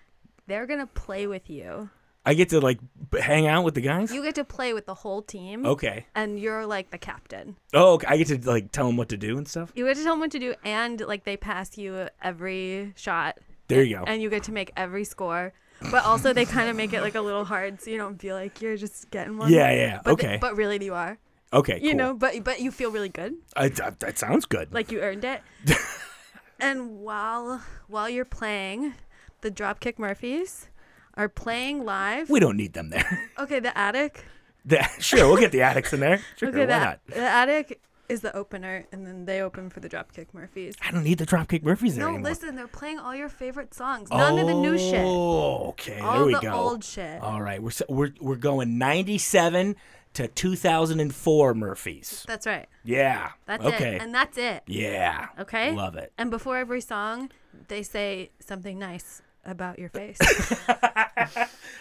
They're going to play with you. I get to, like, hang out with the guys? You get to play with the whole team. Okay. And you're like the captain. Oh, okay. I get to, like, tell them what to do and stuff? You get to tell them what to do, and like they pass you every shot. There you go. And you get to make every score. But also they kind of make it like a little hard, so you don't feel like you're just getting one. Yeah. But Okay. but really you are. Okay, cool. You know, but you feel really good. That sounds good. Like you earned it. And while you're playing, the Dropkick Murphys are playing live. We don't need them there. Okay, the Attic. Sure, we'll get the Addicts in there. Sure, Okay, why not? the Attic is the opener, and then they open for the Dropkick Murphys. I don't need the Dropkick Murphys there No, anymore. listen, they're playing all your favorite songs. None of the new shit. Oh, okay. All there we the go. old shit. All right, we're going 97 to 2004 Murphys. That's right. Yeah. That's okay. it. And that's it. Yeah. Okay? Love it. And before every song, they say something nice about your face.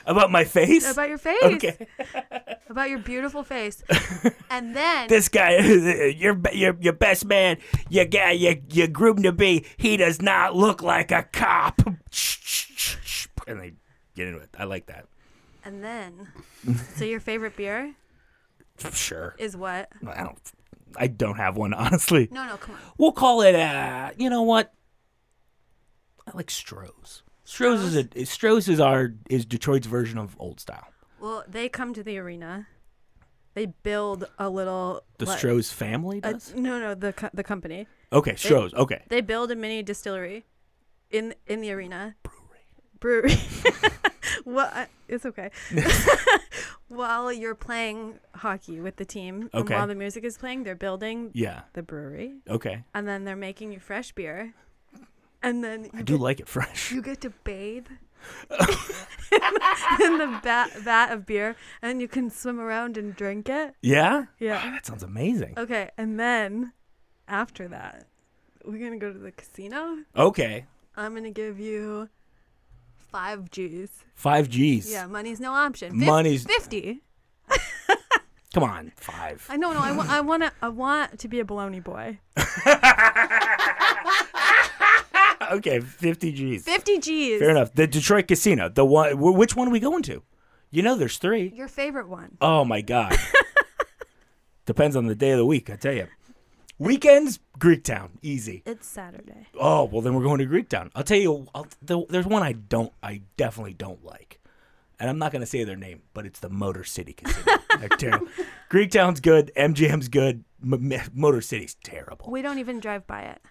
About my face? About your face. Okay. About your beautiful face. And then This guy, your best man, your guy, you groomed to be, he does not look like a cop. And they get into it. I like that. and then so your favorite beer Sure. is what? I don't have one, honestly. No, come on. We'll call it, you know what? I like Stroh's. Stroh's is Detroit's version of Old Style. Well, they come to the arena. They build a little The Stroh's family does? no, the company. Okay, Stroh's. Okay. They build a mini distillery in the arena. Brewery. Well, it's okay. While you're playing hockey with the team, and Okay. while the music is playing, they're building Yeah. the brewery, Okay. and then they're making you fresh beer, and then I do like it fresh. you get to bathe in the vat of beer, and you can swim around and drink it. Yeah? Yeah. Ah, that sounds amazing. Okay, and then after that, we're gonna go to the casino. Okay. I'm gonna give you 5 G's. 5 G's. Yeah, money's no option. Money's 50. Come on, 5. I know. I want to be a Bologna Boy. Okay, 50 G's. 50 G's. Fair enough. The Detroit Casino. The one. Which one are we going to? You know, there's 3. Your favorite one. Oh my God. Depends on the day of the week, I tell you. Weekends, Greektown, easy. It's Saturday. Oh well, then we're going to Greektown. I'll tell you. There's one I definitely don't like, and I'm not going to say their name, but it's the Motor City Casino. They're terrible. Greektown's good. MGM's good. Motor City's terrible. We don't even drive by it.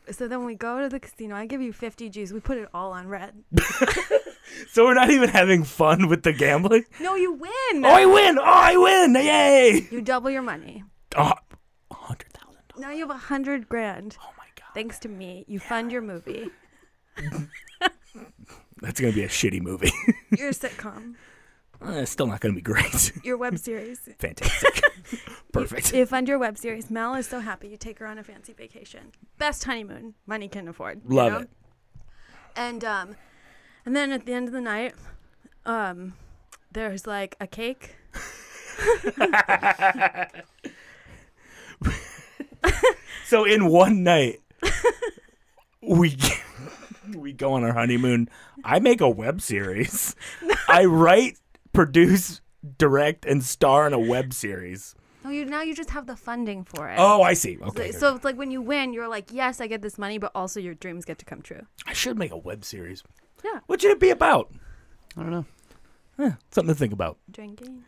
So then we go to the casino. I give you 50 G's. We put it all on red. So we're not even having fun with the gambling? No, you win. Oh, I win. Oh, I win. Yay. You double your money. Oh, $100,000. Now you have $100,000. Oh, my God. Thanks to me. You fund your movie. That's going to be a shitty movie. Your sitcom. It's still not going to be great. Your web series. Fantastic. Perfect. You fund your web series. Mel is so happy. You take her on a fancy vacation. Best honeymoon money can afford. Love it. And then at the end of the night, there's like a cake. So in one night, we go on our honeymoon. I make a web series. I write, produce, direct, and star in a web series. No, now you just have the funding for it. Oh, I see. Okay. So it's like when you win, you're like, yes, I get this money, but also your dreams get to come true. I should make a web series. Yeah. What should it be about? I don't know. Something to think about. Drinking.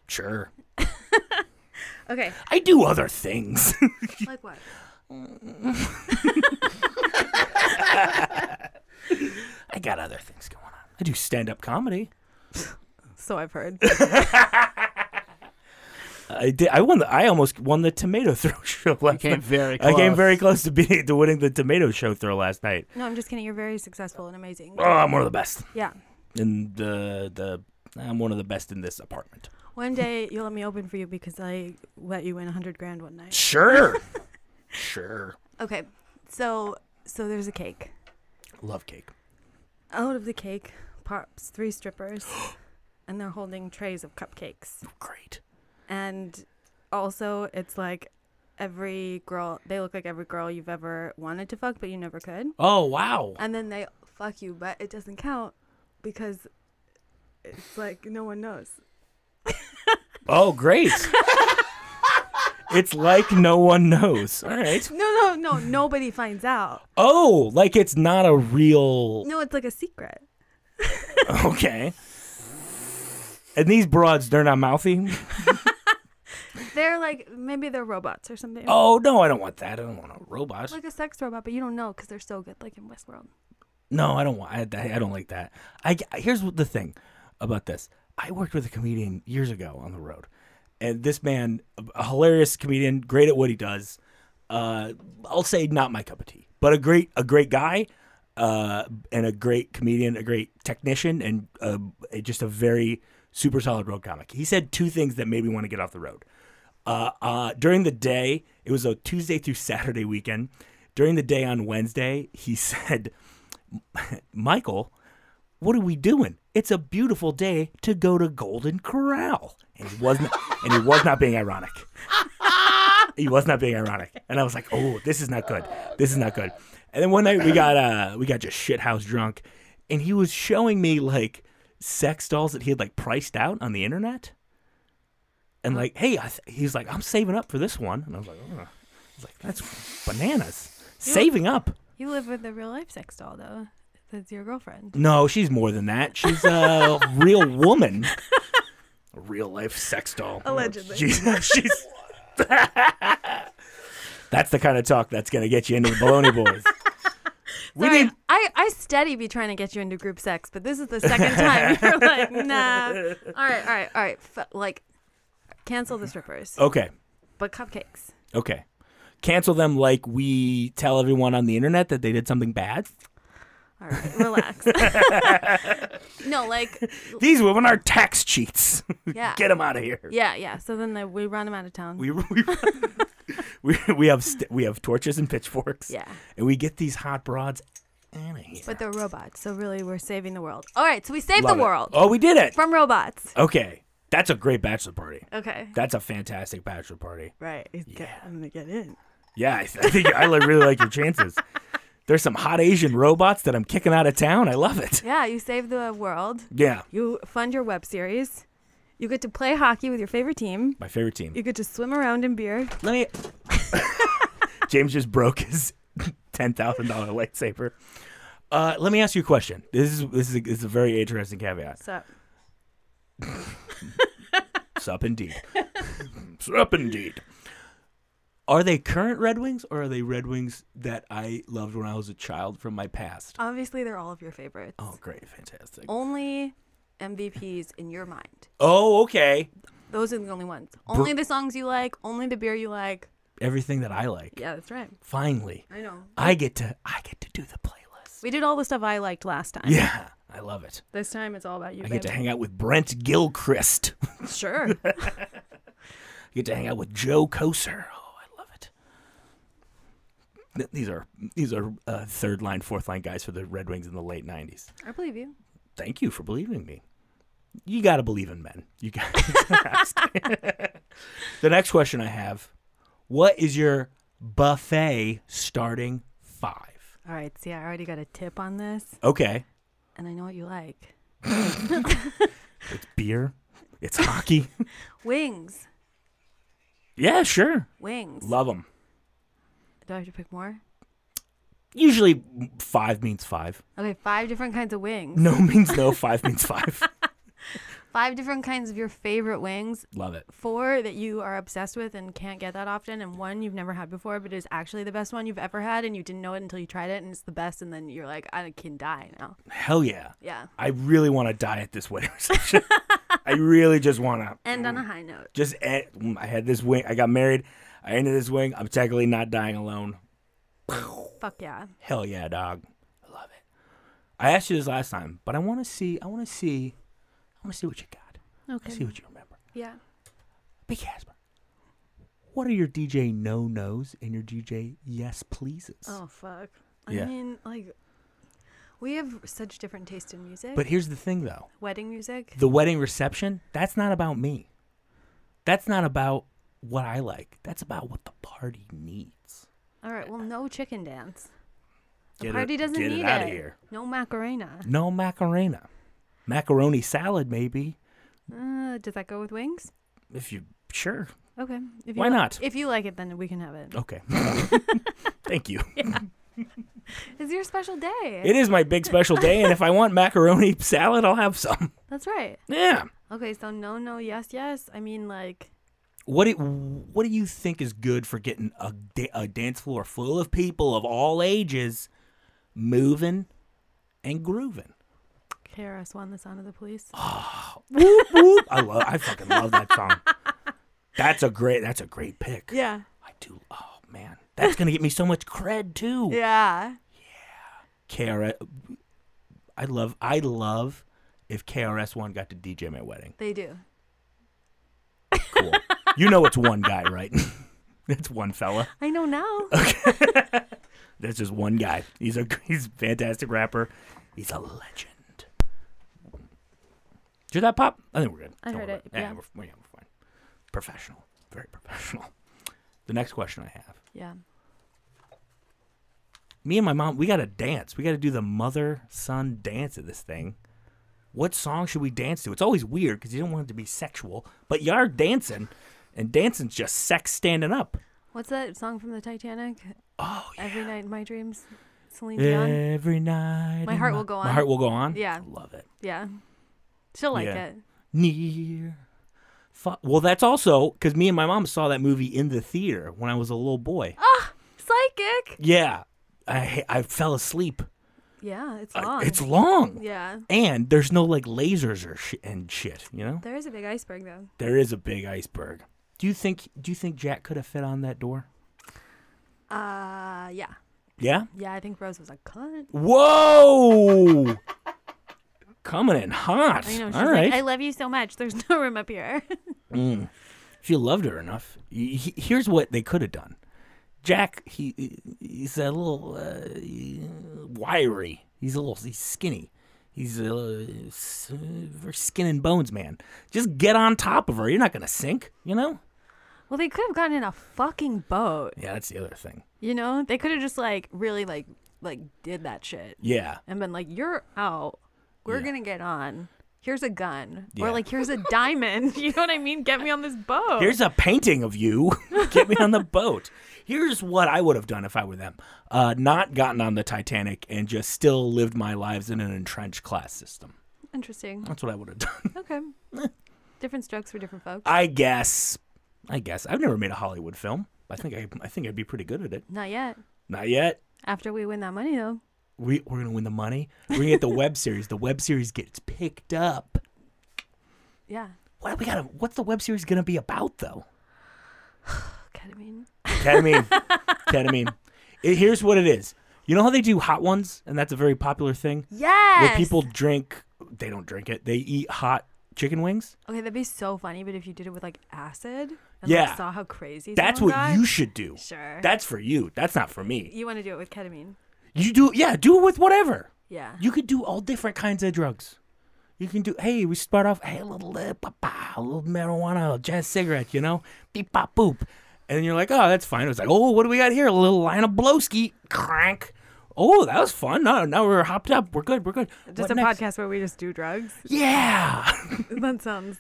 Sure. Okay. I do other things. Like what? I got other things going on. I do stand-up comedy. So I've heard. I did. I almost won the tomato throw show last night. Very close. I came very close to winning the tomato show throw last night. No, I'm just kidding. You're very successful and amazing. Oh, I'm one of the best. Yeah. And I'm one of the best in this apartment. One day you'll let me open for you because I let you win $100,000 one night. Sure. Sure. Okay. So there's a cake. Love cake. Out of the cake pops 3 strippers, and they're holding trays of cupcakes. Great. And also, it's like every girl, they look like every girl you've ever wanted to fuck, but you never could. Oh, wow. And then they fuck you, but it doesn't count because it's like no one knows. Oh, great. It's like no one knows. All right. No, nobody finds out. Oh, like it's not a real... No, it's like a secret. Okay. And these broads, they're not mouthy? They're like, maybe they're robots or something. Oh, no, I don't want that. I don't want a robot. Like a sex robot, but you don't know because they're so good, like in Westworld. No, I don't want. I don't like that. Here's the thing about this. I worked with a comedian years ago on the road, and this man, a hilarious comedian, great at what he does. I'll say not my cup of tea, but a great guy, and a great comedian, a great technician, and just a very super solid road comic. He said 2 things that made me want to get off the road. During the day, it was a Tuesday through Saturday weekend. During the day on Wednesday, he said, Michael, what are we doing? It's a beautiful day to go to Golden Corral. And he was not being ironic. He was not being ironic. And I was like, oh, this is not good. This is not good. And then one night we got just shithouse drunk, and he was showing me like sex dolls that he had like priced out on the internet. And like, hey, he's like, I'm saving up for this one. And I was like, oh. I was like, that's bananas. Saving up. You live with a real life sex doll, though. That's your girlfriend. No, she's more than that. She's a real woman. A real life sex doll. Allegedly. She's that's the kind of talk that's going to get you into the Bologna Boys. Sorry, I steady be trying to get you into group sex, but this is the second time you're like, nah. All right. Like, cancel the strippers. Okay. But cupcakes. Okay. Cancel them like we tell everyone on the internet that they did something bad. All right, relax. No, like... These women are tax cheats. Yeah. Get them out of here. Yeah. So then we run them out of town. We have torches and pitchforks. Yeah. And we get these hot broads out of here. But they're robots, so really we're saving the world. All right, so we saved Love the it. world. Oh, we did it. From robots. Okay. That's a great bachelor party. Okay. That's a fantastic bachelor party. Right. I'm going to get in. Yeah, I think I really like your chances. There's some hot Asian robots that I'm kicking out of town. I love it. Yeah, you save the world. Yeah. You fund your web series. You get to play hockey with your favorite team. My favorite team. You get to swim around in beer. James just broke his $10,000 lightsaber. Let me ask you a question. This is a very interesting caveat. Sup? Sup indeed. Sup indeed. Are they current Red Wings or are they Red Wings that I loved when I was a child from my past? Obviously, they're all of your favorites. Oh, great. Fantastic. Only MVPs in your mind. Oh, okay. Those are the only ones. Only the songs you like. Only the beer you like. Everything that I like. Yeah, that's right. Finally. I know. I get to do the playlist. We did all the stuff I liked last time. Yeah, I love it. This time it's all about you, I get to hang out with Brent Gilchrist. Sure. I get to hang out with Joe Kosar. Oh, I love it. These are third line, fourth line guys for the Red Wings in the late 90s. I believe you. Thank you for believing me. You got to believe in men. You got. The next question I have: what is your buffet starting five? All right. See, I already got a tip on this, Okay. and I know what you like. It's beer. It's hockey. Wings. Yeah, sure. Wings. Love them. Do I have to pick more? Usually 5 means 5. Okay, 5 different kinds of wings. No means no. 5 means 5. 5 different kinds of your favorite wings. Love it. 4 that you are obsessed with and can't get that often, and 1 you've never had before, but is actually the best one you've ever had, and you didn't know it until you tried it, and it's the best, and then you're like, I can die now. Hell yeah. Yeah. I really want to die at this wedding reception. I really just want to. End on a high note. I had this wing. I got married. I ended this wing. I'm technically not dying alone. Fuck yeah. Hell yeah, dog. I love it. I asked you this last time, but I want to see what you got. Okay. See what you remember. Yeah. Be Casper. What are your DJ no-nos and your DJ yes pleases? Oh, fuck. Yeah. I mean, like, we have such different taste in music. But here's the thing, though. Wedding music. The wedding reception, that's not about me. That's not about what I like. That's about what the party needs. All right. Well, no chicken dance. The Get party doesn't get need it out of it. here. No Macarena. No Macarena. Macaroni salad, maybe. Does that go with wings? If you sure. Okay. If Why you not? If you like it, then we can have it. Okay. Thank you. Yeah. It's your special day. It is my big special day, and if I want macaroni salad, I'll have some. That's right. Yeah. Okay, so no, yes. I mean, like, What do you think is good for getting a dance floor full of people of all ages moving and grooving? KRS-One, The Sound of the Police. Whoop, whoop. I fucking love that song. That's a great pick. Yeah. I do. Oh man, that's gonna get me so much cred too. Yeah. KRS. I love if KRS-One got to DJ my wedding. They do. Cool. You know it's one guy, right? It's one fella. I know now. Okay. That's just one guy. He's a fantastic rapper. He's a legend. Did you hear that pop? I think we're good. I heard it. Yeah. We're fine. Professional. Very professional. The next question I have. Yeah. Me and my mom, we got to dance. We got to do the mother-son dance of this thing. What song should we dance to? It's always weird because you don't want it to be sexual, but you are dancing, and dancing's just sex standing up. What's that song from the Titanic? Oh, yeah. Every Night in My Dreams. Celine Dion. Every night. My Heart Will Go On. My heart will go on? Yeah. Love it. Yeah. She'll like Yeah. it. Near. Well, that's also because me and my mom saw that movie in the theater when I was a little boy. Ah, psychic. Yeah. I fell asleep. Yeah, it's long. It's long. Yeah. And there's no like lasers or and shit, you know? There is a big iceberg though. There is a big iceberg. Do you think Jack could have fit on that door? Yeah. Yeah? Yeah, I think Rose was like, cunt. Whoa! Coming in hot. I know. She's All like, right. I love you so much. There's no room up here. If you loved her enough, here's what they could have done. Jack, he's a little wiry. He's skinny. He's a very skin and bones man. Just get on top of her. You're not gonna sink, you know? Well, they could have gotten in a fucking boat. Yeah, that's the other thing. You know, they could have just like really like did that shit Yeah. and been like, "You're out. We're Yeah. gonna get on." here's a gun. Yeah. Or like, here's a diamond. You know what I mean? Get me on this boat. Here's a painting of you. Get me on the boat. Here's what I would have done if I were them. Not gotten on the Titanic and just still lived my lives in an entrenched class system. Interesting. That's what I would have done. Okay. Different strokes for different folks. I guess. I've never made a Hollywood film. I think I'd be pretty good at it. Not yet. Not yet. After we win that money, though. We're gonna win the money. We're gonna get the web series. The web series gets picked up. Yeah. What's the web series gonna be about though? Ketamine. Here's what it is. You know how they do hot ones, and that's a very popular thing. Yes. Where people drink. They don't drink it. They eat hot chicken wings. Okay, that'd be so funny, but if you did it with like acid and Yeah. like, saw how crazy That's someone what got, you should do. Sure. That's for you. That's not for me. You want to do it with ketamine. You do it with whatever. Yeah. You could do all different kinds of drugs. You can do, hey, we start off, hey, a little marijuana, a jazz cigarette, you know? Beep, bop, boop. And then you're like, oh, that's fine. It's like, oh, what do we got here? A little line of blowski. Crank. Oh, that was fun. Now we're hopped up. We're good. Just What a next? podcast where we just do drugs. Yeah. That sounds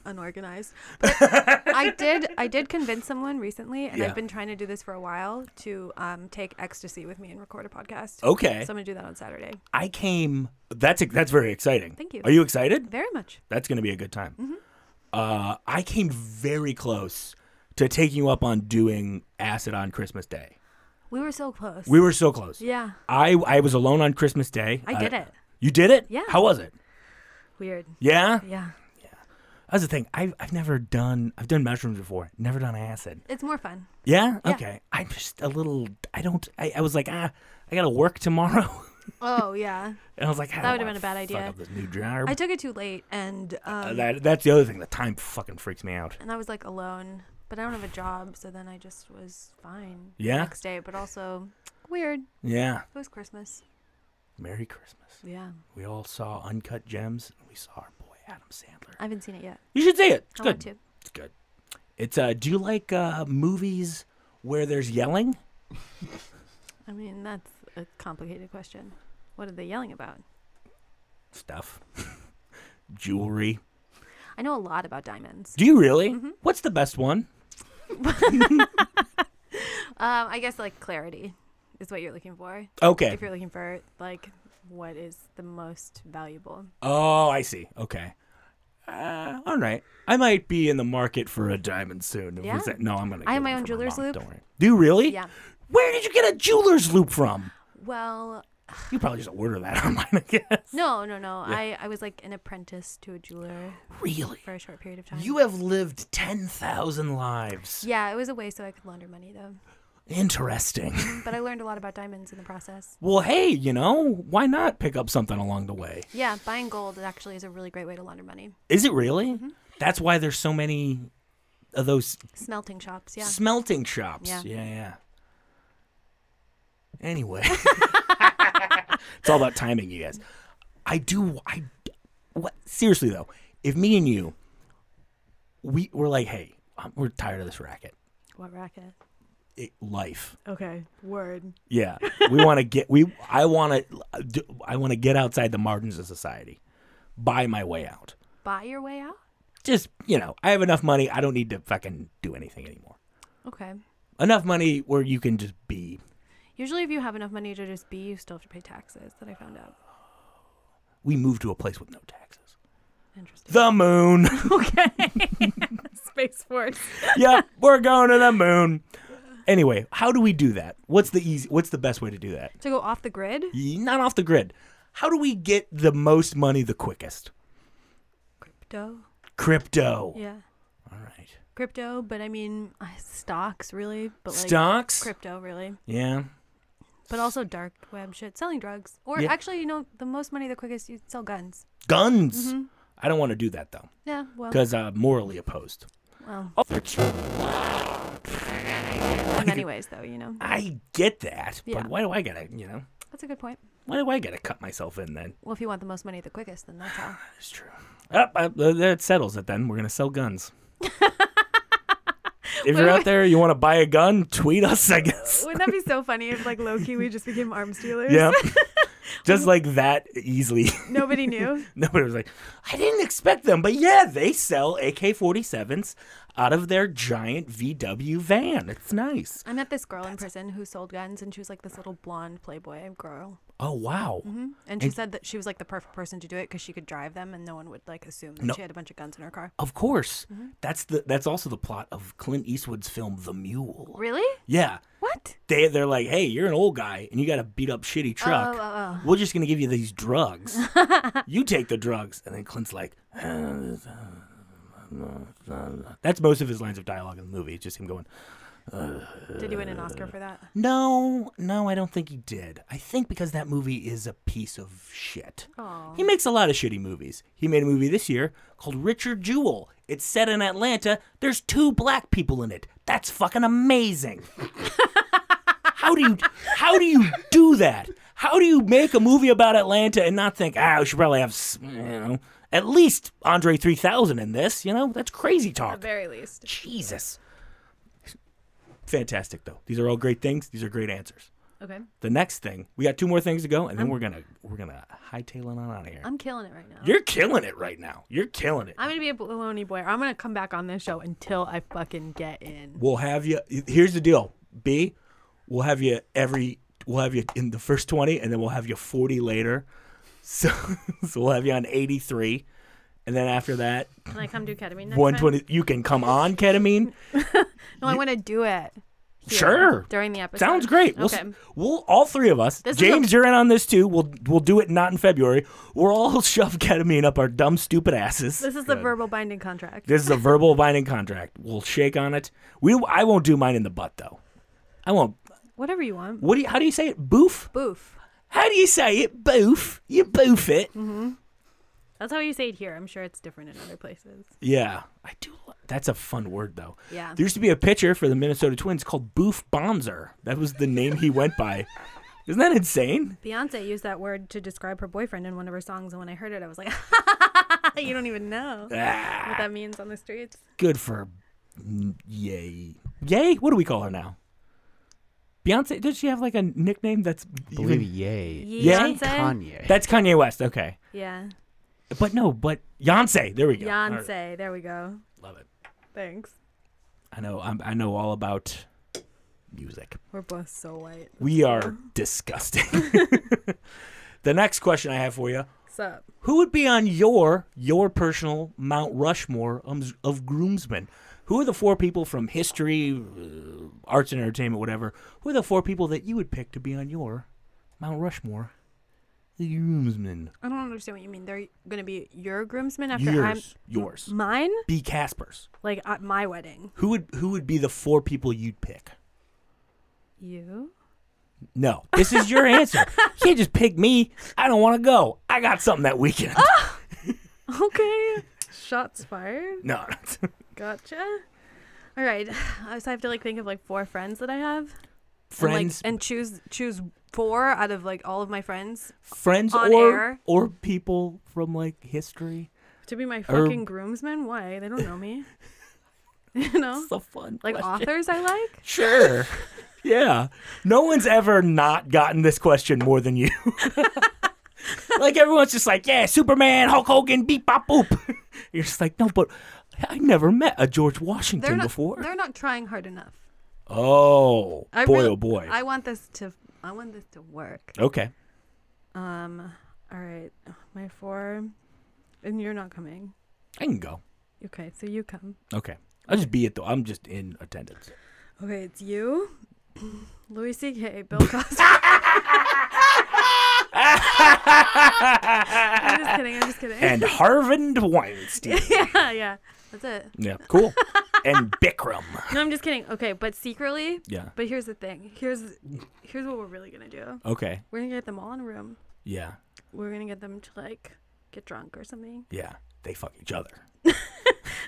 unorganized. But I did convince someone recently, and Yeah. I've been trying to do this for a while, to take ecstasy with me and record a podcast. Okay. So I'm gonna do that on Saturday. That's very exciting. Thank you. Are you excited? Very much. That's going to be a good time. I came very close to taking you up on doing acid on Christmas Day. We were so close. We were so close. Yeah. I was alone on Christmas Day. I did it. You did it? Yeah. How was it? Weird. Yeah? Yeah. That's the thing. I've done mushrooms before. Never done acid. It's more fun. Yeah? Yeah. Okay. I'm just a little, I was like, I got to work tomorrow. Oh, yeah. And I was like, That would have been a bad idea. Fuck up this new job. I took it too late, and That's the other thing. The time fucking freaks me out. and I was like alone, but I don't have a job, so then I just was fine Yeah? the next day, but also weird. Yeah. It was Christmas. Merry Christmas. Yeah. We all saw Uncut Gems, and we saw our boy Adam Sandler. I haven't seen it yet. You should see it. It's I good. want to. It's good. It's do you like movies where there's yelling? I mean, that's a complicated question. What are they yelling about? Stuff. Jewelry. I know a lot about diamonds. Do you really? Mm-hmm. What's the best one? I guess like clarity is what you're looking for. Okay. If you're looking for like what is the most valuable. Oh, I see. Okay. All right. I might be in the market for a diamond soon. Yeah? No, I'm gonna. I have get my one own from jeweler's mom. loop. Don't worry. Do you really? Yeah. Where did you get a jeweler's loop from? Well, You probably just order that online, I guess. no. Yeah. I was like an apprentice to a jeweler Really? for a short period of time. You have lived 10,000 lives. Yeah, it was a way so I could launder money though. Interesting. But I learned a lot about diamonds in the process. Well, hey, why not pick up something along the way? Yeah, buying gold actually is a really great way to launder money. Is it really? Mm-hmm. That's why there's so many of those Smelting shops, yeah. smelting shops. Yeah. Yeah. Anyway. It's all about timing, you guys. Seriously, though, if me and you, we're like, hey, we're tired of this racket. What racket? Life. Okay, word. Yeah, we want to get. I want to get outside the margins of society, buy my way out. Buy your way out? Just I have enough money. I don't need to fucking do anything anymore. Okay. Enough money where you can just be. Usually, if you have enough money to just be, you still have to pay taxes. That I found out. We moved to a place with no taxes. Interesting. The moon. Okay. Space Force. Yep, we're going to the moon. Anyway, how do we do that? What's the best way to do that? To go off the grid? Not off the grid. How do we get the most money the quickest? Crypto. Yeah. All right. Crypto, but I mean stocks really, but like Stocks? crypto really. Yeah. But also dark web shit, selling drugs. Or Yeah. actually, the most money the quickest, you sell guns. Guns. Mm-hmm. I don't want to do that though, Yeah, well, because I'm morally opposed. well. Oh. In many ways though, I get that, Yeah. but why do I gotta, That's a good point. why do I gotta cut myself in then? Well, if you want the most money the quickest, then that's how. That's true. That settles it then. We're gonna sell guns. If you're out there, you want to buy a gun, tweet us, I guess. Wouldn't that be so funny if, like, low-key, we just became arms dealers? Yeah. Just like that easily. Nobody knew. Nobody was like, I didn't expect them. But yeah, they sell AK-47s out of their giant VW van. It's nice. I met this girl in prison who sold guns, and she was like this little blonde Playboy girl. Oh, wow. And she said that she was like the perfect person to do it because she could drive them and no one would like assume that she had a bunch of guns in her car. Of course. That's also the plot of Clint Eastwood's film The Mule. Really? Yeah. What? They're like, hey, you're an old guy and you got a beat up shitty truck. We're just going to give you these drugs. You take the drugs. And then Clint's like, that's most of his lines of dialogue in the movie. It's just him going, Did he win an Oscar for that? No, I don't think he did. I think because that movie is a piece of shit. Aww. He makes a lot of shitty movies. He made a movie this year called Richard Jewell. It's set in Atlanta. There's 2 black people in it. That's fucking amazing. How do you do that? How do you make a movie about Atlanta and not think, we should probably have, at least Andre 3000 in this, That's crazy talk. At the very least. Jesus. Fantastic, though. These are all great things. These are great answers. Okay. The next thing, we got 2 more things to go, and then we're gonna hightail it on out of here. I'm killing it right now. You're killing it right now. You're killing it. I'm gonna be a Bologna Boy. I'm gonna come back on this show until I fucking get in. We'll have you. Here's the deal, B. We'll have you in the first 20, and then we'll have you 40 later. So we'll have you on 83, and then after that, can I come do ketamine next 120. time? You can come on ketamine. No, I want to do it. Sure. During the episode. Sounds great. Okay. We'll all 3 of us. James, you're in on this too. We'll do it not in February. We'll all shove ketamine up our dumb, stupid asses. This is the verbal binding contract. This is a verbal binding contract. We'll shake on it. I won't do mine in the butt though. I won't. Whatever you want. How do you say it? Boof? Boof. How do you say it? Boof. You boof it. Mm-hmm. That's how you say it here. I'm sure it's different in other places. Yeah, I do. That's a fun word, though. Yeah. There used to be a pitcher for the Minnesota Twins called Boof Bonzer. That was the name he went by. Isn't that insane? Beyonce used that word to describe her boyfriend in one of her songs, and when I heard it, I was like, you don't even know what that means on the streets. Good for Yay. Yay? What do we call her now? Beyonce, does she have like a nickname that's I believe Yay. Beyonce? Kanye. That's Kanye West, okay. Yeah. But Beyonce, there we go. Beyonce, right. There we go. Love it. Thanks. I know all about music. We're both so white. We are disgusting. The next question I have for you. What's up? Who would be on your personal Mount Rushmore of groomsmen? Who are the 4 people from history, arts and entertainment, whatever? Who are the 4 people that you would pick to be on your Mount Rushmore? The groomsmen. I don't understand what you mean. They're going to be your groomsmen after yours. Mine? Be Casper's. Like at my wedding. Who would be the 4 people you'd pick? You? No, this is your answer. You can't just pick me. I don't want to go. I got something that weekend. Okay. Shots fired. No. Gotcha. All right. So I have to think of 4 friends that I have. Friends and choose 4 out of all of my friends. Friends on air. Or people from history. To be my fucking groomsmen? Why? They don't know me. It's a fun question. Authors I like? Sure. Yeah. No one's ever not gotten this question more than you. Everyone's just yeah, Superman, Hulk Hogan, beep, bop, boop. You're just no, but I never met a George Washington before. They're not trying hard enough. Oh, oh boy. I want this to work. Okay. All right. My 4, and you're not coming. I can go. Okay, so you come. Okay. I'll just be though. I'm just in attendance. Okay, it's you, Louis C.K., Bill Cosby. I'm just kidding. And Harvard Weinstein. Yeah. That's it. Yeah, cool. And Bikram. No, I'm just kidding. Okay, but secretly. Yeah. But here's the thing. Here's what we're really gonna do. Okay. We're gonna get them all in a room. Yeah. We're gonna get them to get drunk or something. Yeah. They fuck each other.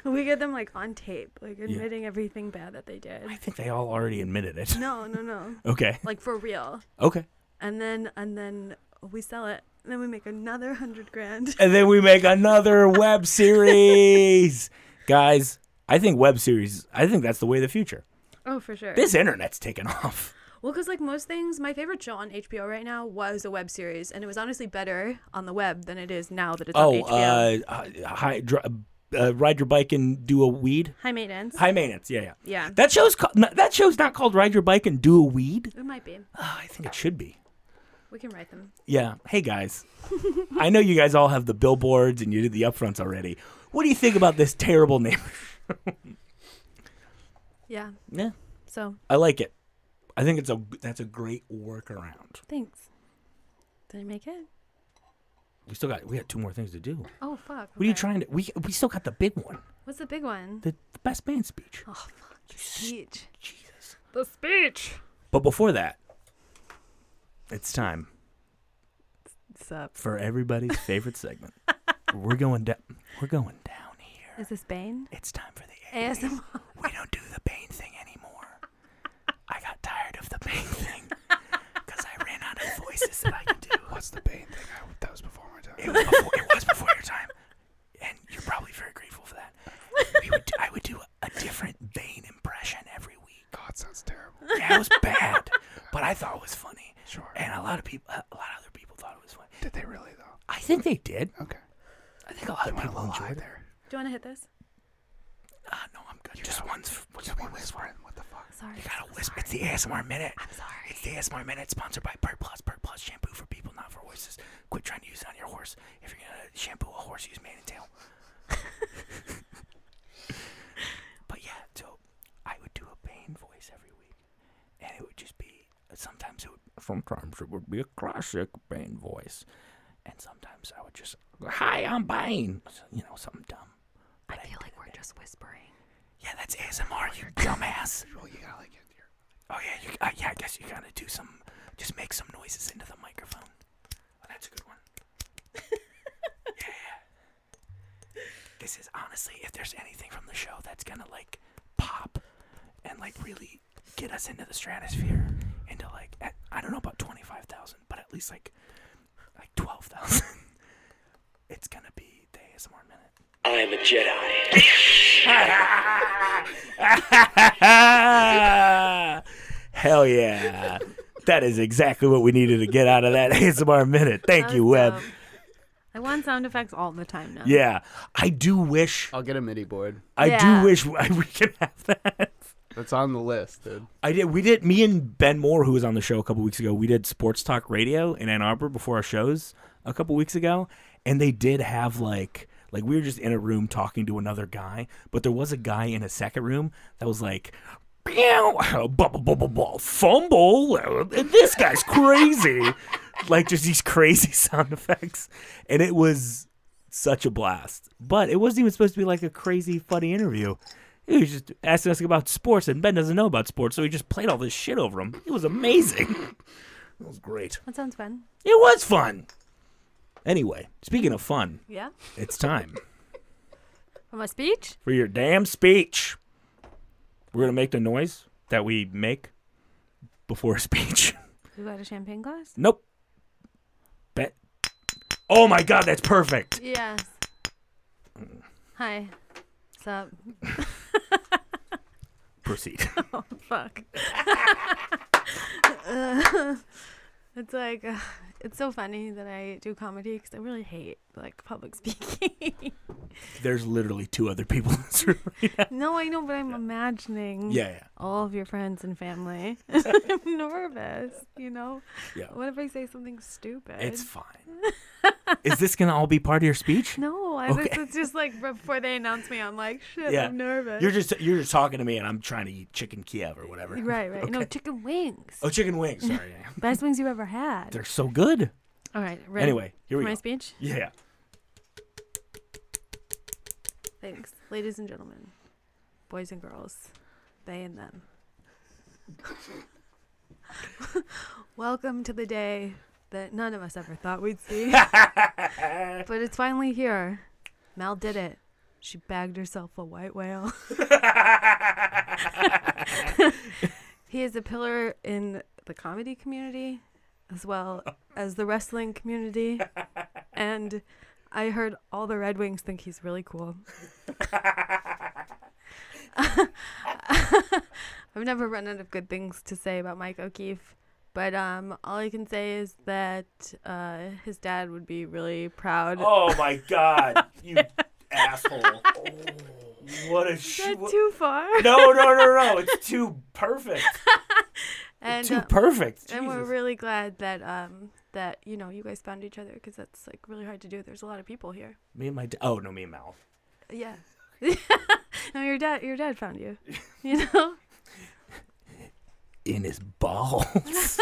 We get them on tape, admitting everything bad that they did. I think they all already admitted it. No. Okay. For real. Okay. And then we sell it. And then we make another $100,000. And then we make another web series. Guys, I think web series, that's the way of the future. Oh, for sure. This internet's taken off. Well, because like most things, my favorite show on HBO right now was a web series, and it was honestly better on the web than it is now that it's on HBO. Ride your bike and do a weed. High maintenance. High maintenance. Yeah. Yeah. That show's not called Ride Your Bike and Do a Weed. It might be. I think it should be. We can write them. Yeah. Hey guys, I know you guys all have the billboards and you did the upfronts already. What do you think about this terrible name? Yeah. Yeah. So. I like it. I think that's a great workaround. Thanks. Did I make it? We got 2 more things to do. Oh fuck. What are you trying to? We still got the big one. What's the big one? The best man speech. Oh fuck. The speech. Jesus. The speech. But before that, it's time. What's up? For everybody's favorite segment. We're going down here. Is this Bane? It's time for the ASMR. We don't do the Bane thing anymore. I got tired of the Bane thing because I ran out of voices that I could do. What's the Bane thing? That was before my time. It was before your time, and you're probably very grateful for that. I would do a different Bane impression every week. God, it sounds terrible. Yeah, it was bad, but I thought it was funny. Sure. And a lot of other people thought it was funny. Did they really though? I think they did. Okay. I think a lot of people enjoyed it. there. Do you want to hit this? No, I'm good. Just one. Just one whispering. What the fuck? Sorry. You gotta whisper. It's the ASMR Minute. I'm sorry. It's the ASMR Minute, sponsored by Pert Plus. Pert Plus shampoo for people, not for horses. Quit trying to use it on your horse. If you're gonna shampoo a horse, use mane and tail. But yeah, so I would do a Bane voice every week, and it would just be. Sometimes it would be a classic Bane voice, and sometimes I would just, "Hi, I'm Bane." You know, something dumb. I feel like we're just whispering. Yeah, that's ASMR, you dumbass. Well, you gotta like it. Oh yeah, I guess you gotta do some. Just make some noises into the microphone. Oh, that's a good one. Yeah. This is honestly, if there's anything from the show that's gonna like pop and like really get us into the stratosphere, into like I don't know about 25,000, but at least like 12,000. It's gonna be the ASMR Minute. I'm a Jedi. Hell yeah. That is exactly what we needed to get out of that ASMR Minute. Thank you, Webb. I want sound effects all the time now. Yeah. I do wish. I'll get a MIDI board. I do wish we could have that. That's on the list, dude. We did. Me and Ben Moore, who was on the show a couple weeks ago, we did sports talk radio in Ann Arbor before our shows a couple weeks ago. And they did have like we were just in a room talking to another guy, but there was a guy in a second room that was like, fumble, this guy's crazy. Like just these crazy sound effects. And it was such a blast. But it wasn't even supposed to be like a crazy, funny interview. He was just asking us about sports, and Ben doesn't know about sports, so he just played all this shit over him. It was amazing. It was great. That sounds fun. It was fun. Anyway, speaking of fun, yeah, it's time for my speech. For your damn speech. We're gonna make the noise that we make before a speech. You got a champagne glass? Nope. Bet. Oh my God, that's perfect. Yes. Hi. What's up? Proceed. Oh fuck. It's like it's so funny that I do comedy because I really hate like public speaking. There's literally 2 other people in this room right now. No, I know, but I'm imagining all of your friends and family. I'm nervous, you know? Yeah. What if I say something stupid? It's fine. Is this going to all be part of your speech? No, it's just like before they announce me, I'm like, shit, I'm nervous. You're just talking to me and I'm trying to eat chicken Kiev or whatever. Right. Okay. No, chicken wings. Oh, chicken wings. Sorry. Best wings you ever had. They're so good. All right. Ready anyway, here we for go. my speech? Yeah. Thanks. Ladies and gentlemen, boys and girls, they and them. Welcome to the day that none of us ever thought we'd see. But it's finally here. Mel did it. She bagged herself a white whale. He is a pillar in the comedy community as well as the wrestling community. And I heard all the Red Wings think he's really cool. I've never run out of good things to say about Mike O'Keefe, but all I can say is that his dad would be really proud. Oh my God, you asshole! Oh, what a Is that too far? No! It's too perfect. And, too perfect. And we're Jesus. really glad that that you guys found each other, because that's like really hard to do. There's a lot of people here. Me and my oh no, me and Mal. Yeah. No, your dad found you. You know. In his balls.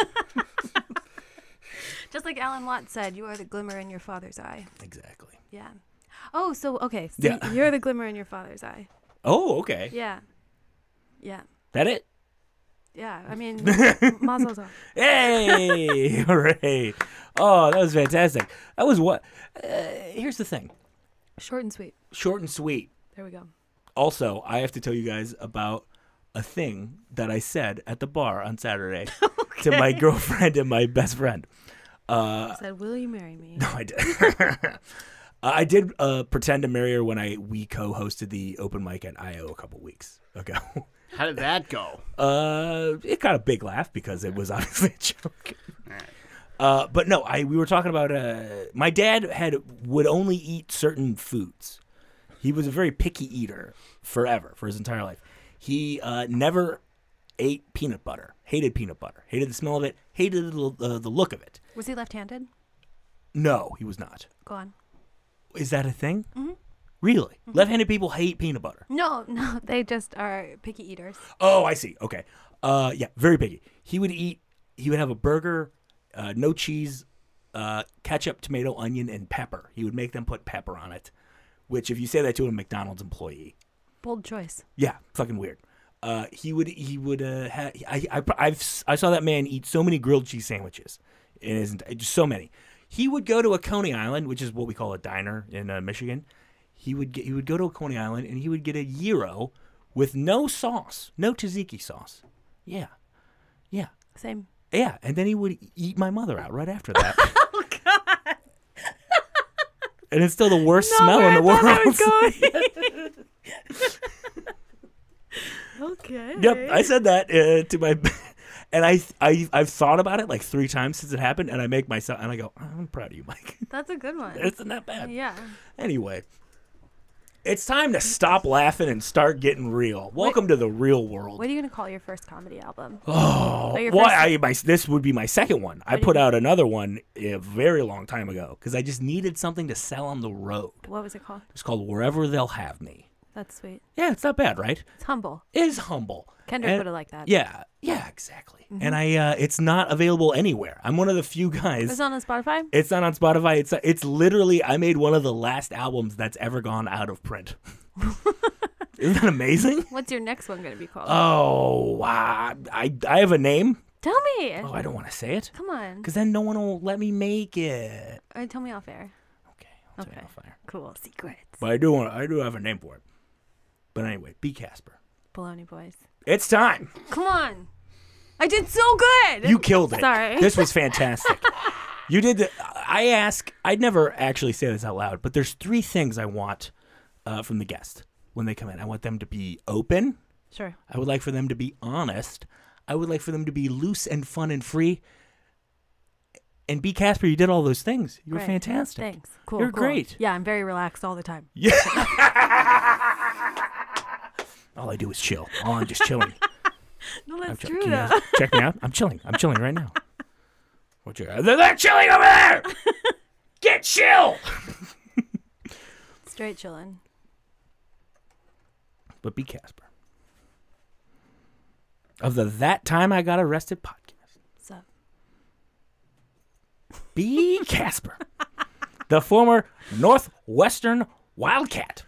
Just like Alan Watts said, you are the glimmer in your father's eye. Exactly. Yeah. Oh, so okay. So Yeah. you're the glimmer in your father's eye. Oh, okay. Yeah. Yeah. That it? Yeah. I mean, mazel tov. Hey! Hooray! Oh, that was fantastic. That was what? Here's the thing. Short and sweet. Short and sweet. There we go. Also, I have to tell you guys about a thing that I said at the bar on Saturday to my girlfriend and my best friend. I said, "Will you marry me?" No, I did. I did pretend to marry her when we co-hosted the open mic at IO a couple weeks ago. How did that go? It got a big laugh because it was obviously a joke. But no, we were talking about my dad would only eat certain foods. He was a very picky eater forever, for his entire life. He never ate peanut butter. Hated peanut butter. Hated the smell of it. Hated the look of it. Was he left-handed? No, he was not. Go on. Is that a thing? Mm-hmm. Really? Mm-hmm. Left-handed people hate peanut butter. No, they just are picky eaters. Oh, I see. Okay. Yeah, very picky. He would have a burger, no cheese, ketchup, tomato, onion, and pepper. He would make them put pepper on it, which if you say that to a McDonald's employee. Bold choice. Yeah, fucking weird. I saw that man eat so many grilled cheese sandwiches. Just so many. He would go to a Coney Island, which is what we call a diner in Michigan. He would go to a Coney Island and he would get a gyro with no sauce, no tzatziki sauce. Yeah. Same. Yeah, and then he would eat my mother out right after that. Oh God. And it's still the worst smell in the world. Okay. Yep, I said that to my, and I've thought about it like 3 times since it happened, and I make myself, and I go, I'm proud of you, Mike. That's a good one. It's not bad. Yeah. Anyway, it's time to stop laughing and start getting real. Welcome to the real world. What are you gonna call your first comedy album? Oh, this would be my second one. I put out another one a very long time ago because I just needed something to sell on the road. What was it called? It's called Wherever They'll Have Me. That's sweet. Yeah, it's not bad, right? It's humble. It is humble. Kendrick put it like that. Yeah, exactly. Mm-hmm. And it's not available anywhere. I'm one of the few guys. It's not on Spotify? It's not on Spotify. It's literally, I made one of the last albums that's ever gone out of print. Isn't that amazing? What's your next one going to be called? Oh, I have a name. Tell me. Oh, I don't want to say it. Come on. Because then no one will let me make it. Tell me off air. Okay, I'll tell you off air. Cool. Secrets. But I do have a name for it. But anyway, Be Casper. Bologna Boys. It's time. Come on. I did so good. You killed it. Sorry. This was fantastic. You did I'd never actually say this out loud, but there's 3 things I want from the guest when they come in. I want them to be open. Sure. I would like for them to be honest. I would like for them to be loose and fun and free. And Be Casper, you did all those things. You were fantastic. Thanks. Cool. You're great. Yeah, I'm very relaxed all the time. Yeah. All I do is chill. I'm just chilling. No, that's Can true, you though. check me out? I'm chilling. I'm chilling right now. They're chilling over there! Get chill! Straight chilling. But Be Casper. Of the That Time I Got Arrested podcast. What's up? Be Casper. The former Northwestern Wildcat.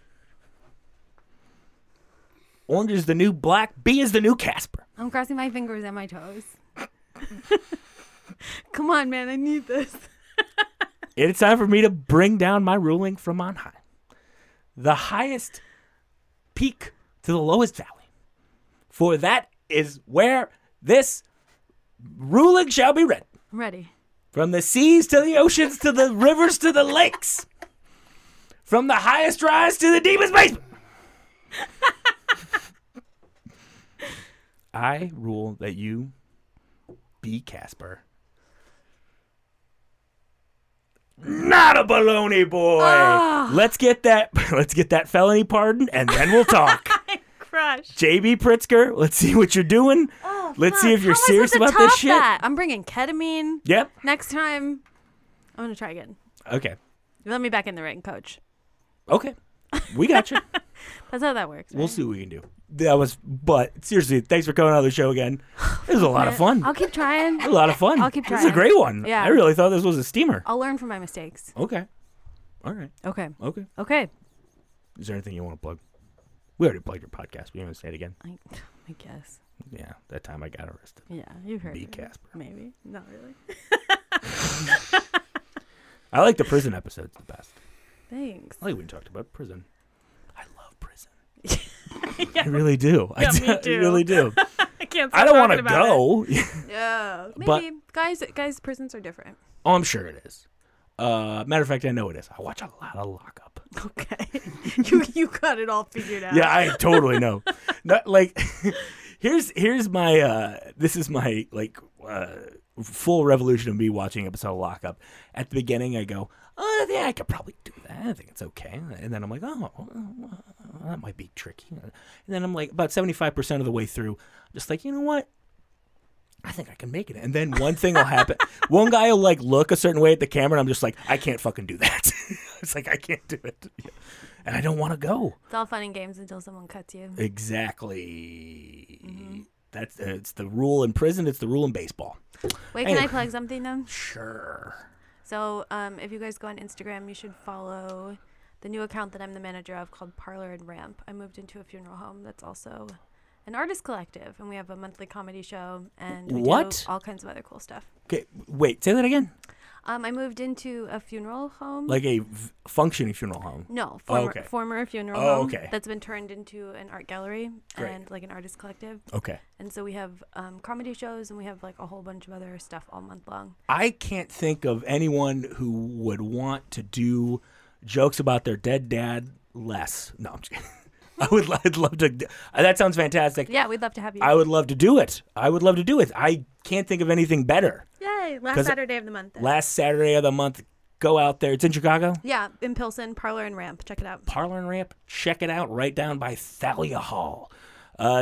Orange is the new black. B is the new Casper. I'm crossing my fingers and my toes. Come on, man. I need this. It's time for me to bring down my ruling from on high. The highest peak to the lowest valley. For that is where this ruling shall be read. I'm ready. From the seas to the oceans to the rivers to the lakes. From the highest rise to the deepest basement. I rule that you be Casper. Not a Bologna Boy. Oh. Let's get that felony pardon, and then we'll talk. Crushed. JB Pritzker, let's see what you're doing. Oh, let's see if you're How am I serious supposed to about this top shit. that? I'm bringing ketamine. Yep. Next time, I'm gonna try again. Okay. Let me back in the ring, coach. Okay. We got you. That's how that works. We'll right? see what we can do. But seriously, thanks for coming on the show again. It was a lot of fun. I'll keep trying. A lot of fun. I'll keep This is a trying. great one. Yeah. I really thought this was a steamer. I'll learn from my mistakes. Okay. All right. Okay. Okay. Okay. Is there anything you want to plug? We already plugged your podcast. We haven't say it again. I guess. Yeah, that time I got arrested. Yeah, you've heard Be it. Casper. Maybe. Not really. I like the prison episodes the best. Thanks. I like when we talked about prison. I love prison. Yeah. I really do. Yeah, I me too. really do. I can't. I don't want to go. Yeah. But- Maybe guys, prisons are different. Oh, I'm sure it is. Matter of fact, I know it is. I watch a lot of Lockup. Okay. you got it all figured out. Yeah, I totally know. Not, like, here's my this is my full revolution of me watching episode of Lockup. At the beginning, I go, oh yeah, I could probably do that. I think it's okay. And then I'm like, oh, well, that might be tricky. And then I'm like, about 75% of the way through, just like, you know what? I think I can make it. And then one thing will happen. One guy will like look a certain way at the camera, and I'm just like, I can't fucking do that. It's like, I can't do it. And I don't want to go. It's all fun and games until someone cuts you. Exactly. Mm-hmm. That's it's the rule in prison. It's the rule in baseball. Wait, can Anyway. I plug something though? Sure. So, if you guys go on Instagram, you should follow the new account that I'm the manager of called Parlor and Ramp. I moved into a funeral home that's also an artist collective, and we have a monthly comedy show, and we What? do all kinds of other cool stuff. Okay, wait. Say that again. I moved into a funeral home. Like a functioning funeral home. No, okay. former funeral Oh, home okay. that's been turned into an art gallery Great. and like an artist collective. Okay. And so we have comedy shows, and we have like a whole bunch of other stuff all month long. I can't think of anyone who would want to do jokes about their dead dad less. No, I'm just kidding. I'd love to. That sounds fantastic. Yeah, we'd love to have you. I would love to do it. I can't think of anything better. Yay! 'Cause Last Saturday of the month. then. Last Saturday of the month, go out there. It's in Chicago. Yeah, in Pilsen, Parlor and Ramp. Check it out. Parlor and Ramp. Check it out right down by Thalia Hall.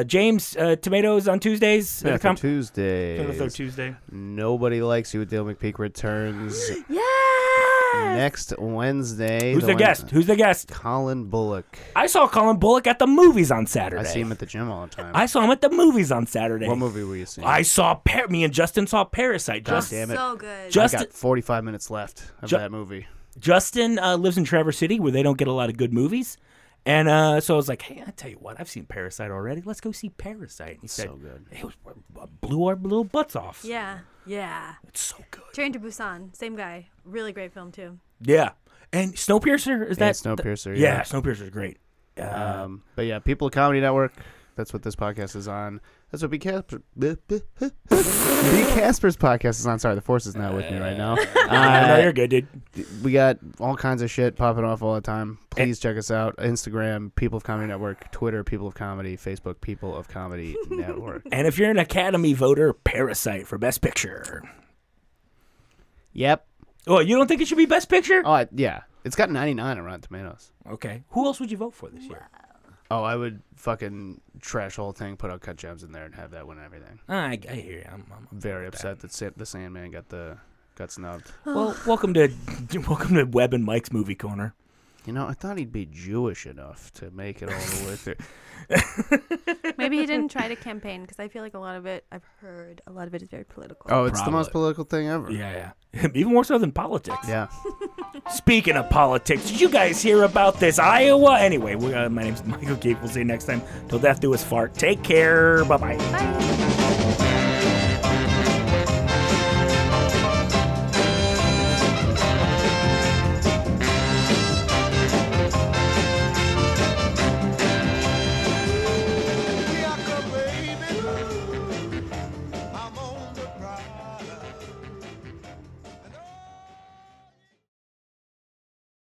James, tomatoes on Tuesdays. Yeah, for Tuesday. Tuesday. Nobody Likes You with Dale McPeak returns Yeah. next Wednesday. Who's the guest? Who's the guest? Colin Bullock. I saw Colin Bullock at the movies on Saturday. I see him at the gym all the time. I saw him at the movies on Saturday. What movie were you seeing? I saw me and Justin saw Parasite. God damn it. So good. Just- I got 45 minutes left of that movie. Justin lives in Traverse City, where they don't get a lot of good movies. And so I was like, hey, I tell you what, I've seen Parasite already. Let's go see Parasite. And he said, So good. it blew our little butts off. Yeah. Yeah. It's so good. Train to Busan. Same guy. Really great film too. Yeah. And Snowpiercer, is that? Snowpiercer. Yeah, Snowpiercer's great. But yeah, People of Comedy Network. That's what this podcast is on. That's what Be Casper's podcast is on. Sorry, the force is not with me right now. No, you're good, dude. We got all kinds of shit popping off all the time. Please check us out. Instagram, People of Comedy Network. Twitter, People of Comedy. Facebook, People of Comedy Network. And if you're an Academy voter, Parasite for Best Picture. Yep. Oh, you don't think it should be Best Picture? Oh, yeah. It's got 99 on Rotten Tomatoes. Okay. Who else would you vote for this year? Oh, I would fucking trash the whole thing, put out Cut Gems in there, and have that win everything. I hear you. I'm Very upset that the Sandman got snubbed. Well, welcome to Webb and Mike's Movie Corner. You know, I thought he'd be Jewish enough to make it all the way through. Maybe he didn't try to campaign, because I feel like I've heard a lot of it is very political. Oh, it's the Probably. most political thing ever. Yeah. Even more so than politics. Yeah. Speaking of politics, did you guys hear about this Iowa? Anyway, my name's Michael Keefe. We'll see you next time. Till death do us fart. Take care. Bye-bye. Bye.